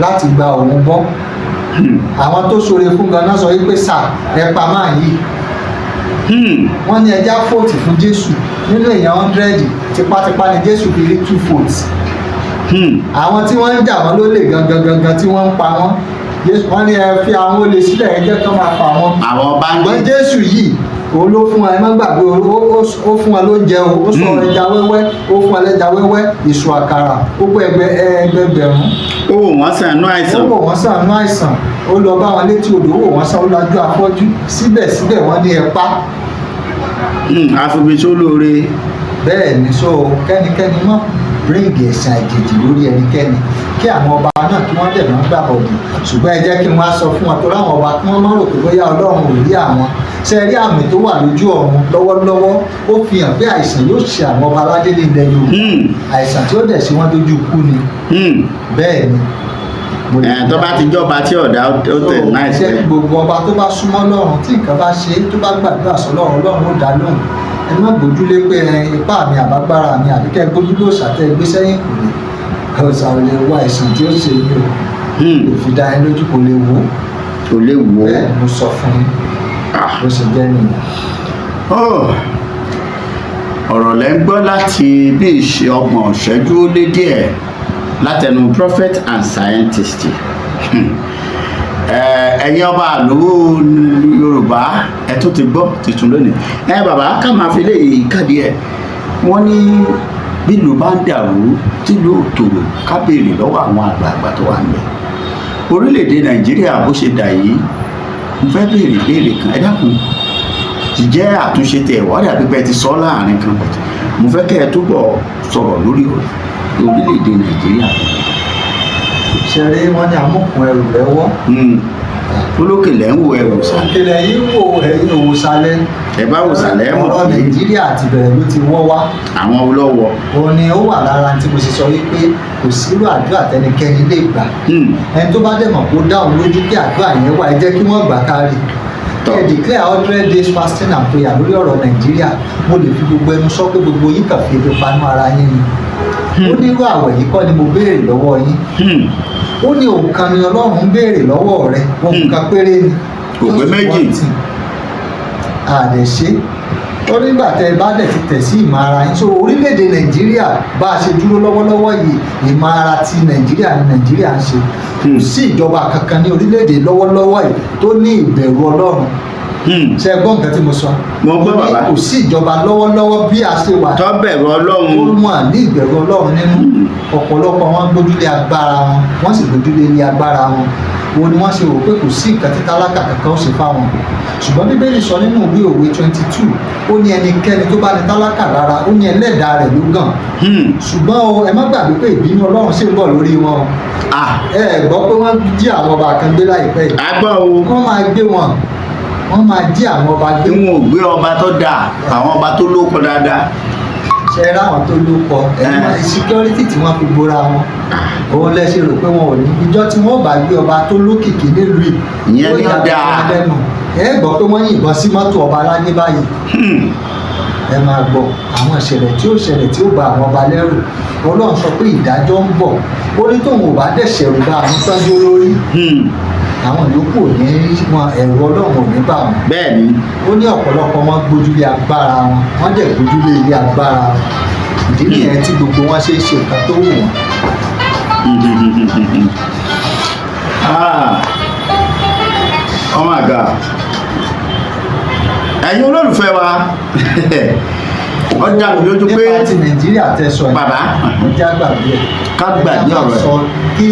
láti gba òun bọ́. Àwọn tó ṣoore fún ganan sọ wípé sà ẹ pa máa yìí wọ́n ní ẹja fóòtì fún Jésù nínú èèyàn 100 tipátipá ni Jésù fi rí 2 votes. Àwọn tí wọ́n ń jà wọ́n lólè gangan tí wọ́n ń pa wọ́n wọ́n ní ẹ fi àwọn olè sílẹ̀ ẹ jẹ́ kán máa pa wọ́n. Àwọn Jésù yìí òun ló fún ẹ má gbàgbé ó fún ẹ lóúnjẹ ó sọ ẹja wẹ́wẹ́ ó fún ẹ lẹ́ja wẹ́wẹ́ ìṣù àkàrà ó pé ẹgbẹgbẹ̀rún. Ó wò wọ́n sànú àìsàn ó lọ bá wọn létí odò ó wò wọ́n sàn ó lajú afọ́jú síbẹ̀síbẹ̀ wọ́n ní ẹ pa. Àfòbí tó lóore. Bẹ́ẹ̀ ni so kẹ́nikẹ́ni mọ́ bíríǹgì ẹ̀sìn àjèjì lórí ẹnikẹ́ni kí àwọn ọba náà kí wọ́n dẹ̀ máa gbà bọ̀dù ṣùgbọ́n ẹ jẹ́ kí wọ́n á sọ fún wọn tó láwọn ọba kí wọ́n má rò pé bóyá Ọlọ́run ò rí àwọn ṣe rí àmì tó wà lójú ọ̀run lọ́wọ́lọ́wọ́ ó fi hàn pé àìsàn yóò ṣe àwọn ọba aládé ní ilẹ̀ Yorùbá àìsàn tí ó dẹ̀ ṣe wọ́n dójú ikú ni bẹ́ẹ̀ ni. Tó bá ti jọba tí ọ̀dà ó tẹ̀ náà ṣe gbogbo ọba tó bá súnmọ́ Ọlọ́run tí nǹkan bá ṣe tó bá gbàdúrà sọ́lọ́run Ọlọ́run ó dá lóhùn ẹ má gbójúlé pé ipá mi àbágbára mi àbí kẹ́ gbójúlé òṣàtẹ́ gbé sẹ́yìn kò lè ọ̀sà ò lè wá ẹ̀sìn tí ó ṣe mí o kò fi dá yín lójú kò lè wò bẹ́ẹ̀ mo sọ fún yín bó ṣe jẹ́ nìyẹn. Ọ̀rọ̀ lẹ́ ń gbọ́ láti bí ìṣe 30 ìṣẹ́jú ó lé díẹ̀ látẹnu prophet and scientist ẹ̀yin ọba ìlú Yorùbá ẹ tún ti gbọ́ tuntun lónìí bàbá ká máa fi lè káàdì ẹ̀ wọ́n ní bí ìlú bá ń dàrú tí ìlú ò tòrò ká béèrè lọ́wọ́ àwọn àgbààgbà tó wà níbẹ̀ orílẹ̀-èdè Nàìjíríà bó ṣe dà yìí mo fẹ́ béèrè ìbéèrè kan ẹ dákun ìjẹ́ àtúnṣe tẹ̀ wá dàbí pé ti sọ láàrin kan pàtó mo fẹ́ kẹ́ ẹ túbọ̀ sọ̀rọ̀ lórí orílẹ̀-èdè Nàìjíríà. ṣeré wọn ní amúkùn ẹrù lẹ́wọ́. olókè lẹ́ ń wo ẹrù sálẹ̀. òkèlè yìí wo ẹ̀yìn òwò sálẹ̀. ẹ bá wò sálẹ̀ mọ̀ ọ̀rọ̀ Nàìjíríà ti bẹ̀rẹ̀ ló ti wọ́ wá. àwọn olówó. òun ni ó wà lára tí mo ṣe sọ wípé kò sírò àdúrà tẹnikẹ́ni lè gbà. ẹni tó bá dẹ̀ mọ̀ kó dáhùn lójú kí àdúrà yẹn wà ẹ jẹ́ kí wọ́n gbà kárí. ẹ declare 100 days fasting and prayer lórí ọ̀rọ̀ Nàìjíríà mo lè fi gbogbo ẹnu sọ pé gbogbo yín kàn fi ebi panú ara yín ni. ó nírú àwẹ̀ yìí kọ́ ni mo béèrè lọ́wọ́ yín. ó ní òǹkan ni Ọlọ́run ń béèrè lọ́wọ́ rẹ òǹkan péré ni. kò pé méjì. àdẹ̀ṣe ó nígbà tẹ ẹ bá dẹ̀ ti tẹ̀ sí ìmọ̀ ara yín so orílẹ̀-èdè Nàìjíríà bá a ṣe dúró lọ́wọ́lọ́wọ́ yìí ìmọ̀ ara ti Nàìjíríà ni Nàìjíríà ń ṣe kò sí ìjọba kankan ní orílẹ̀-èdè lọ́wọ́lọ́wọ́ yìí tó ní ìbẹ̀rù Ọlọ́run ṣe gbọ́ nǹkan tí mo sọ. mo gbọ́ bàbá. kò sí ìjọba lọ́wọ́lọ́wọ́ bí a ṣe wà. tó bẹ̀rù Ọlọ́run. ó mọ̀ ní ìbẹ̀rù Ọlọ́run nínú ọ̀pọ̀lọpọ̀ wọn gbójúlé agbára wọn wọ́n sì gbójúlé ilé agbára wọn wo ni wọ́n ṣe rò pé kò sí nǹkan tí tálákà kankan ó ṣe fáwọn ṣùgbọ́n Bíbélì sọ nínú ìwé Òwe 22 ó ní ẹnikẹ́ni tó bá ní tálákà rárá ó ní ẹlẹ́dàá rẹ̀ ló gàn ṣùgbọ́n o ẹ má gbàgbé pé ìbínú Ọlọ́run ṣì ń bọ̀ lórí wọn ẹ gbọ́ pé wọ́n jí àwọn ọba kan gbé láìpẹ́ yìí agbọ́ o wọ́n máa gbé wọn wọ́n máa jí àwọn ọba gbé. wọn ò gbé ọba tó dáa àwọn ọba tó lóko dáadáa. ṣe é ráwọn tó lóko ẹni security tí wọ́n fi bora wọn òun lẹ ṣe rò pé wọn ò ní ìjọ tí wọ́n bá gbé ọba tó lókìkí nílùú yìí. ìyẹn ní dáa ẹ gbọ́ pé wọ́n yìnbọn sí mọ́tò ọba aládé báyìí. ẹ máa gbọ́ àwọn ìṣẹ̀lẹ̀ tí ó ṣẹlẹ̀ tí ó bà àwọn ọba lẹ́rù Ọlọ́run sọ pé ìdájọ́ ń bọ̀ ó ní tóun ò bá dẹ̀ṣẹ̀ rù bá àwọn tọ́jú olórí àwọn yòókù ò ní wọn ẹ̀rù Ọlọ́run ò ní bà wọ́n. bẹ́ẹ̀ni. ó ní ọ̀pọ̀lọpọ̀ wọn gbójúlé agbára wọn wọ́n dẹ̀ gbójúlé ilé agbára wọn ìdí nìyẹn tí gbogbo wọn ṣe é ṣe nǹkan tó wù wọ́n. Oh my God. ẹ̀yin olólùfẹ́ wa wọ́n dá mi lójú pé nípa ti Nàìjíríà tẹ̀sọ̀ ẹ̀ bàbá ọjà gbàgbé ẹ̀ ká gbàgbé ọ̀rọ̀ ẹ̀ sọ kí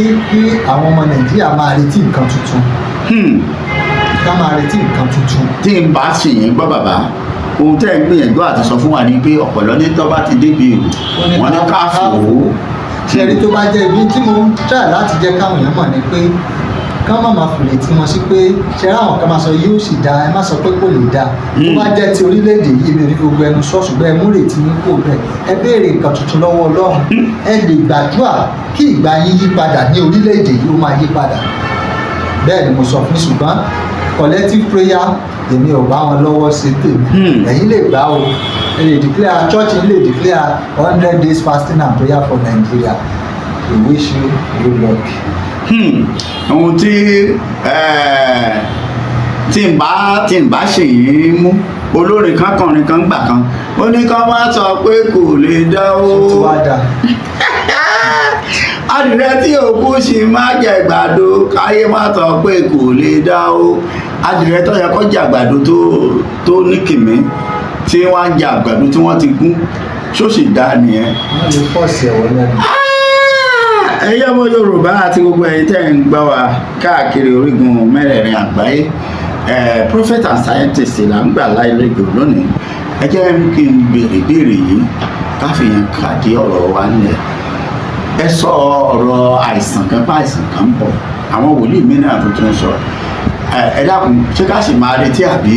àwọn ọmọ Nàìjíríà máa retí nǹkan tuntun ká máa retí nǹkan tuntun. tí n bá sì yín gbọ́ bàbá ohun tẹ́ ẹ̀ ń gbìyànjú àti sọ fún wa ni pé ọ̀pọ̀lọ́ ní tó bá ti débi èrò wọ́n ní ká fò ó. ṣe rí tó bá jẹ́ ibi tí mo ń try láti jẹ́ káwọn èèyàn mọ̀ ni pé ká má máa fòlè tí wọ́n sí pé ṣe ráwọn kan máa sọ yóò sì dáa ẹ má sọ pé kò lè dáa tó bá jẹ́ ti orílẹ̀-èdè yìí mi ò ní fi gbogbo ẹnu sọ ṣùgbọ́n ẹ mú rètí yín kò bẹ́ẹ̀ ẹ béèrè nǹkan tuntun lọ́wọ́ Ọlọ́run ẹ lè gbàdúrà kí ìgbà yín yí padà ní orílẹ̀-èdè yìí ó máa yí padà bẹ́ẹ̀ ni mo sọ fún ṣùgbọ́n collective prayer èmi ò bá wọn lọ́wọ́ sí tèmi ẹ̀yin lè gbà o ẹ lè declare church lè declare 100 days fasting and prayer for Nigeria we wish you good luck. ohun tí n bá ṣe yìí mú olórin kan kọrin kan gbà kan ó ní ká má sọ pé kò lè dá o. adìrẹ tí òkú ṣì máa jẹ àgbàdo káyé má sọ pé kò lè dá o adìrẹ tó yẹ kó jẹ àgbàdo tó ní kìmí tí wọ́n ń jẹ àgbàdo tí wọ́n ti gún ṣóṣì dá nìyẹn. wọ́n lè fọ́ọ̀sì ẹ̀wọ̀n lẹ́nu. ẹ̀yin ọmọ Yorùbá àti gbogbo ẹ̀yin tẹ́ ń gbọ́ wa káàkiri orígun mẹ́rẹ̀ẹ̀rin àgbáyé prophet and scientist là ń gbà láìlẹ́gbẹ̀ lónìí ẹ jẹ́ kí n béèrè yìí káfíyàn kàdé ọ̀rọ̀ wa nílẹ̀ ẹ sọ ọ̀rọ̀ àìsàn kan bá àìsàn kan ń bọ̀ àwọn wòlíì mìíràn tuntun sọ ẹ dákun ṣé ká sì máa retí àbí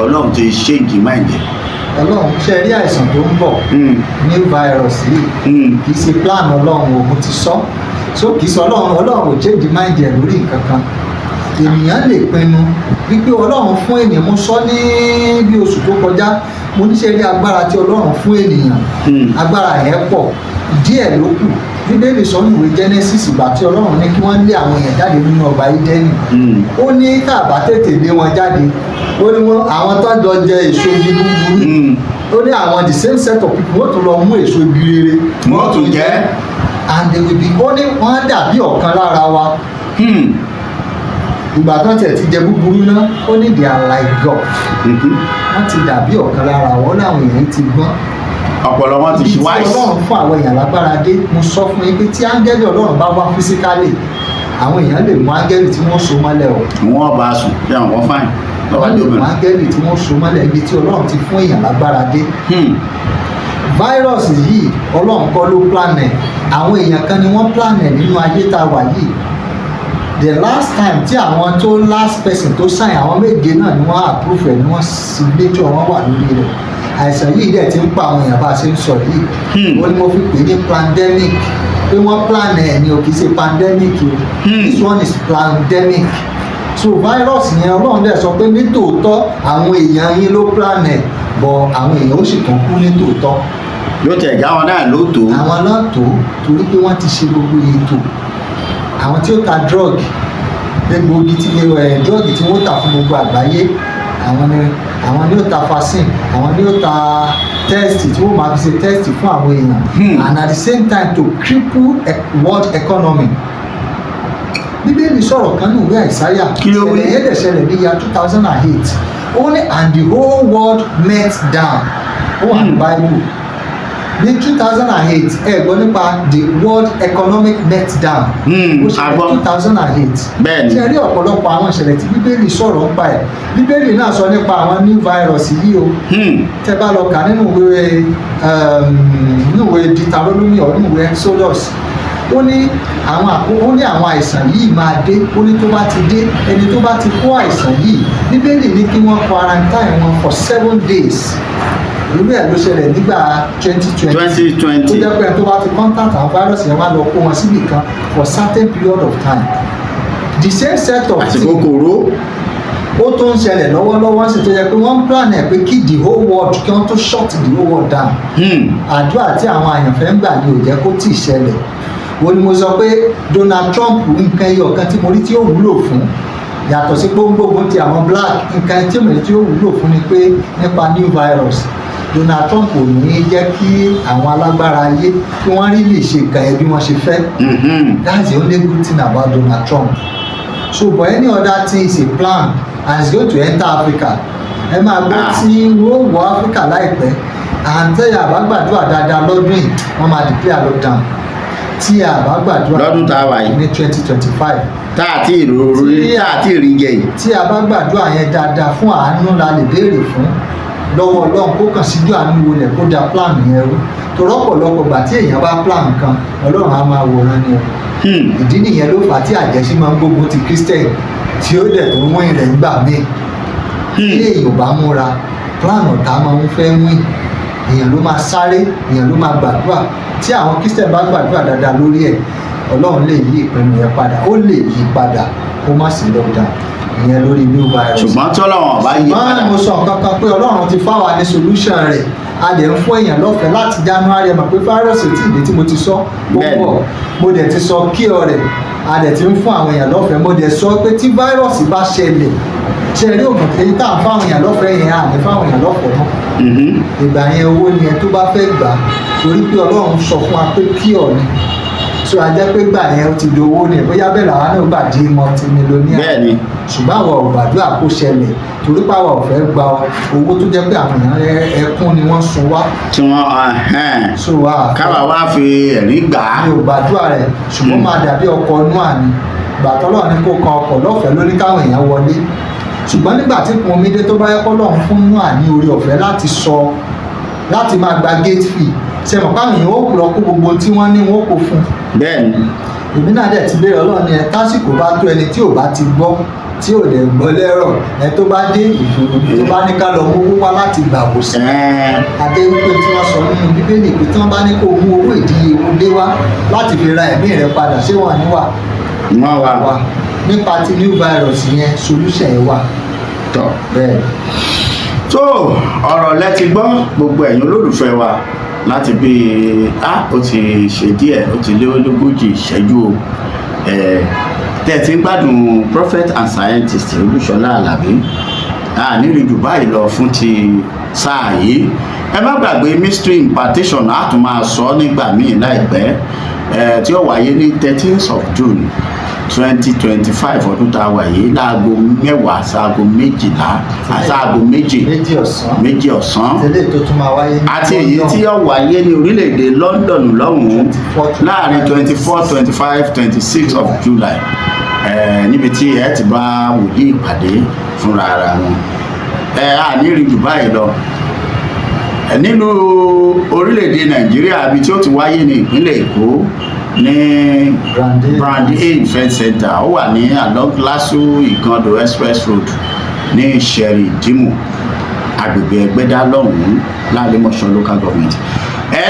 Ọlọ́run ti ṣe ìdìmáìdì. Ọlọ́run ṣe rí àìsàn tó ń bọ̀ new virus yìí kì í ṣe plan Ọlọ́run òun ti sọ so kì í sọ Ọlọ́run ò change mind ẹ̀ lórí nǹkan kan ènìyàn lè pinnu wípé Ọlọ́run fún ènìyàn mo sọ ní bí oṣù tó kọjá mo ní ṣe rí agbára tí Ọlọ́run fún ènìyàn agbára yẹn pọ̀ díẹ̀ ló kù Bíbélì sọ ní ìwé Genesis ìgbà tí Ọlọ́run ní kí wọ́n lé àwọn èèyàn jáde nínú ọgbà Édẹ́nì ó ní káàbá tètè lé wọn jáde ó ní àwọn tó jọ jẹ èso igi búburú ó ní àwọn the same set of people wọ́n tún lọ mú èso igi rere wọ́n tún jẹ and they will be ó ní wọ́n dàbí ọ̀kan lára wa ìgbà tó tẹ̀ ti jẹ búburú náà ó ní they are like God wọ́n ti dàbí ọ̀kan lára wọn láwọn èèyàn ti gbọ́n ọpọlọ wọn ti ṣe wáìsì. ibi tí ọlọ́run fún àwọn èèyàn lágbára dé mo sọ fún yín pé tí áńgẹ́lì ọlọ́run bá wá físíkálì àwọn èèyàn lè mú áńgẹ́lì tí wọ́n so mọ́lẹ̀ o. wọ́n bá a sùn bí àwọn kan fáìn. wọ́n lè mú áńgẹ́lì tí wọ́n so mọ́lẹ̀ ibi tí ọlọ́run ti fún èèyàn lágbára dé. fáírọ̀sì yìí ọlọ́run kọ́ ló plan ẹ̀ àwọn èèyàn kan ni wọ́n plan ẹ̀ nínú ayé tá a wà yìí. The last time tí àwọn tó last person tó sign àwọn méje náà ni wọ́n approve ẹ̀ ni wọ́n signature wọn wà lórí rẹ̀ àìsàn yìí dẹ̀ ti ń pa àwọn èèyàn bá a ṣe ń sọ yìí ó ní mo fi pè ní pandemic pé wọ́n plan ẹ̀ ni o kì í ṣe pandemic o this one is pandemic so virus yẹn ọlọ́run dẹ̀ sọ pé ní tòótọ́ àwọn èèyàn yín ló plan ẹ̀ bọ̀ àwọn èèyàn ó sì tún kú ní tòótọ́. yóò tẹ̀ já wọn náà lóòótọ́. àwọn náà tó torí pé wọ́n ti ṣe gbogbo ètò àwọn tí ó ta drug egbògi tí drug tí wọ́n tà fún gbogbo àgbáyé àwọn ni ó ta vaccine àwọn ni ó ta test tí wọ́n máa fi ṣe test fún àwọn èèyàn and at the same time to cripple world economy. bíbélì sọ̀rọ̀ kan ní ìwé àìsáyà ìṣẹ̀lẹ̀ yẹn dẹ̀ ṣẹlẹ̀ ní year 2008 ó ní and the whole world met down ó wà ní bible ní 2008 ẹ gbọ́ nípa the world economic meltdown ó ṣẹlẹ̀ 2008 bẹ́ẹ̀ni ṣe rí ọ̀pọ̀lọpọ̀ àwọn ìṣẹ̀lẹ̀ tí bíbélì sọ̀rọ̀ ń pa ẹ̀ bíbélì náà sọ nípa àwọn new virus yìí o tẹ́ bá lọ kà nínú ìwé Deuteronomy or nínú ìwé Exodus ó ní àwọn àìsàn yìí máa dé ó ní tó bá ti dé ẹni tó bá ti kó àìsàn yìí bíbélì ní kí wọ́n quarantine wọn for 7 days irú ẹ̀ ló ṣẹlẹ̀ nígbà 2020 tó jẹ́ pé tó bá ti contact àwọn virus yẹn wá lọ kó wọn síbì kan for certain period of time the same set of things àsìkò kòró ó tó ń ṣẹlẹ̀ lọ́wọ́lọ́wọ́ sì tó yẹ pé wọ́n ń plan ẹ̀ pé kí the whole world kí wọ́n tó shut the whole world down àdúrà tí àwọn àyànfẹ́ ń gbà ní ò jẹ́ kó tì í ṣẹlẹ̀ wo ni mo sọ pé Donald Trump nǹkan ẹyọ kan tí mo rí tí ó wúlò fún yàtọ̀ sí gbogbo ti àwọn black nǹkan tí mo rí tí ó wúlò fún ni pé nípa new virus Donald Trump ò ní jẹ́ kí àwọn alágbára ayé kí wọ́n rí lè ṣe nǹkan ẹ̀ bí wọ́n ṣe fẹ́ that's the only good thing about Donald Trump so but any other thing is a plan and it's going to enter Africa ẹ máa gbọ́ tí wọ́n wọ Africa láìpẹ́ àǹtẹ̀yà bá gbàdúrà dáadáa lọ́dún yìí wọ́n máa declare lockdown tí a bá gbàdúrà lọ́dún tá a wà yìí ní 2025 tá a ti rí jẹ yìí tí a bá gbàdúrà yẹn dáadáa fún àánú la lè béèrè fún lọ́wọ́ Ọlọ́run kó kàn síjú àánú wọlé kó da plan yẹn rú torí ọ̀pọ̀lọpọ̀ gbà tí èèyàn bá plan kan Ọlọ́run á máa wòran ni o ìdí nìyẹn ló fà á tí àjẹsí máa ń gbógun ti Christian tí ó dẹ̀ tó wọ́n ilẹ̀ gbà míì tí èèyàn bá múra plan ọ̀tá máa ń fẹ́ wín èèyàn ló máa sáré èèyàn ló máa gbàdúrà tí àwọn Christian bá gbàdúrà dáadáa lórí ẹ̀ Ọlọ́run lè yí ìpinnu yẹn padà ó lè yí padà kó má sí lockdown ìyẹn lórí new virus. ṣùgbọ́n tí Ọlọ́run bá yí padà. mo sọ nǹkan kan pé Ọlọ́run ti fáwa ní solution rẹ̀ a lè ń fún èèyàn lọ́fẹ̀ẹ́ láti January mọ̀ pé virus tí ìdí tí mo ti sọ púpọ̀ mo dẹ̀ ti sọ kíọ̀ rẹ̀ a dẹ̀ ti ń fún àwọn èèyàn lọ́fẹ̀ẹ́ mo dẹ̀ sọ pé tí virus bá ṣẹlẹ̀ ṣe rí ògùn èyí tá à ń fáwọn èèyàn lọ́fẹ̀ẹ́ yẹn à ní fáwọn èèyàn lọ́fẹ̀ẹ́ náà ìgbà yẹn owó ni ẹ tó bá fẹ́ gbà torí pé Ọlọ́run sọ fún wa pé kíọ̀ ni so ajẹ́ pé gbà yẹn ó ti di owó ni bóyá bẹ́ẹ̀ làwa náà gbà di multimillionaire bẹ́ẹ̀ni ṣùgbọ́n àwọn ò gbàdúrà kó ṣẹlẹ̀ torí pé àwọn ò fẹ́ gba owó tó jẹ́ pé àwọn èèyàn ẹkún ni wọ́n sun wá. tí wọ́n so wa káwa wá fi ẹ̀rín gbà á. mi ò gbàdúrà rẹ̀ ṣùgbọ́n máa dàbí ọkọ̀ inú àní gbàtọ́lọ́ ní kó kan ọkọ̀ lọ́fẹ̀ẹ́ lórí káwọn èèyàn wọlé ṣùgbọ́n nígbà tí Pọ́nmídé tó bá yẹ kọ́ lọ́run fún inú àní orí ọ̀fẹ́ láti máa gba gate fee ṣe mọ̀ káwọn èèyàn ó lọ kó gbogbo tí wọ́n ní wọn ó kó fún. bẹ́ẹ̀ni. èmi náà dẹ̀ ti béèrè Ọlọ́run ni ẹ tásìkò bá tó ẹni tí ò bá ti gbọ́ tí ò dẹ̀ gbọ́ lẹ́rọ̀ ẹ tó bá dé ìṣòro tó bá ní ká lọ mú wá láti gbà kó sí. adé wípé tí wọ́n sọ nínú Bíbélì pé tí wọ́n bá ní kó mú owó ìdíyelé wá láti fi ra ẹ̀mí rẹ padà ṣé wọ́n ní wà. wọ́n wà. nípa ti new virus yẹn solution yẹn wà. tọ́ bẹ́ẹ̀. tó ọ̀rọ̀ lẹ ti gbọ́ gbogbo ẹ̀yin olólùfẹ́ wa láti bí ó ti ṣe díẹ̀ ó ti lé ológójì ìṣẹ́jú o tẹ́ ti ń gbádùn prophet and scientist Olúṣọlá Àlàbí nírí jù báyìí lọ fún ti sáà yìí ẹ má gbàgbé mystery impartation á tún máa sọ nígbà míì láìpẹ́ tí ó wáyé ní 13th of June 2025 ọdún tá a wà yìí láago 10 sáago 12 àsáago méjì ọ̀sán tẹ́lẹ̀ tó tún máa wáyé ní àti èyí tí yóò wáyé ní orílẹ̀-èdè London lọ́hùn-ún láàrin 24 25 26 of July níbi tí ẹ ti bá wòlíì ìpàdé fúnra ara wọn àníri jù báyìí lọ nílùú orílẹ̀-èdè Nàìjíríà ibi tí ó ti wáyé ní ìpínlẹ̀ Èkó ní Brandy Event Center ó wà ní along Lasu Igando Express Road ní Ìṣẹ̀rì Ìdìmú agbègbè Ẹgbẹ́dá lọ́hùn-ún lálẹ́mọ̀ṣọ́ local government.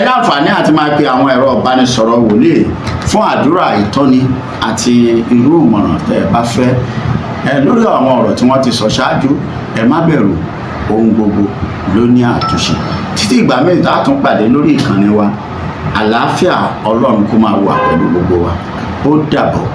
Láǹfààní àti máa pe àwọn ẹ̀rọ ìbánisọ̀rọ̀ wòlíì fún àdúrà ìtọ́ni àti irú ìmọ̀ràn tẹ́ ẹ bá fẹ́ lórí àwọn ọ̀rọ̀ tí wọ́n ti sọ ṣáájú. Ẹ má bẹ̀rù, ohun gbogbo ló ní àtúnṣe. Títí ìgbà mẹ́rin tá a tún pàdé lórí ìkànnì wa, àlàáfíà Ọlọ́run kó máa wà pẹ̀lú gbogbo wa. Ó dàbọ̀.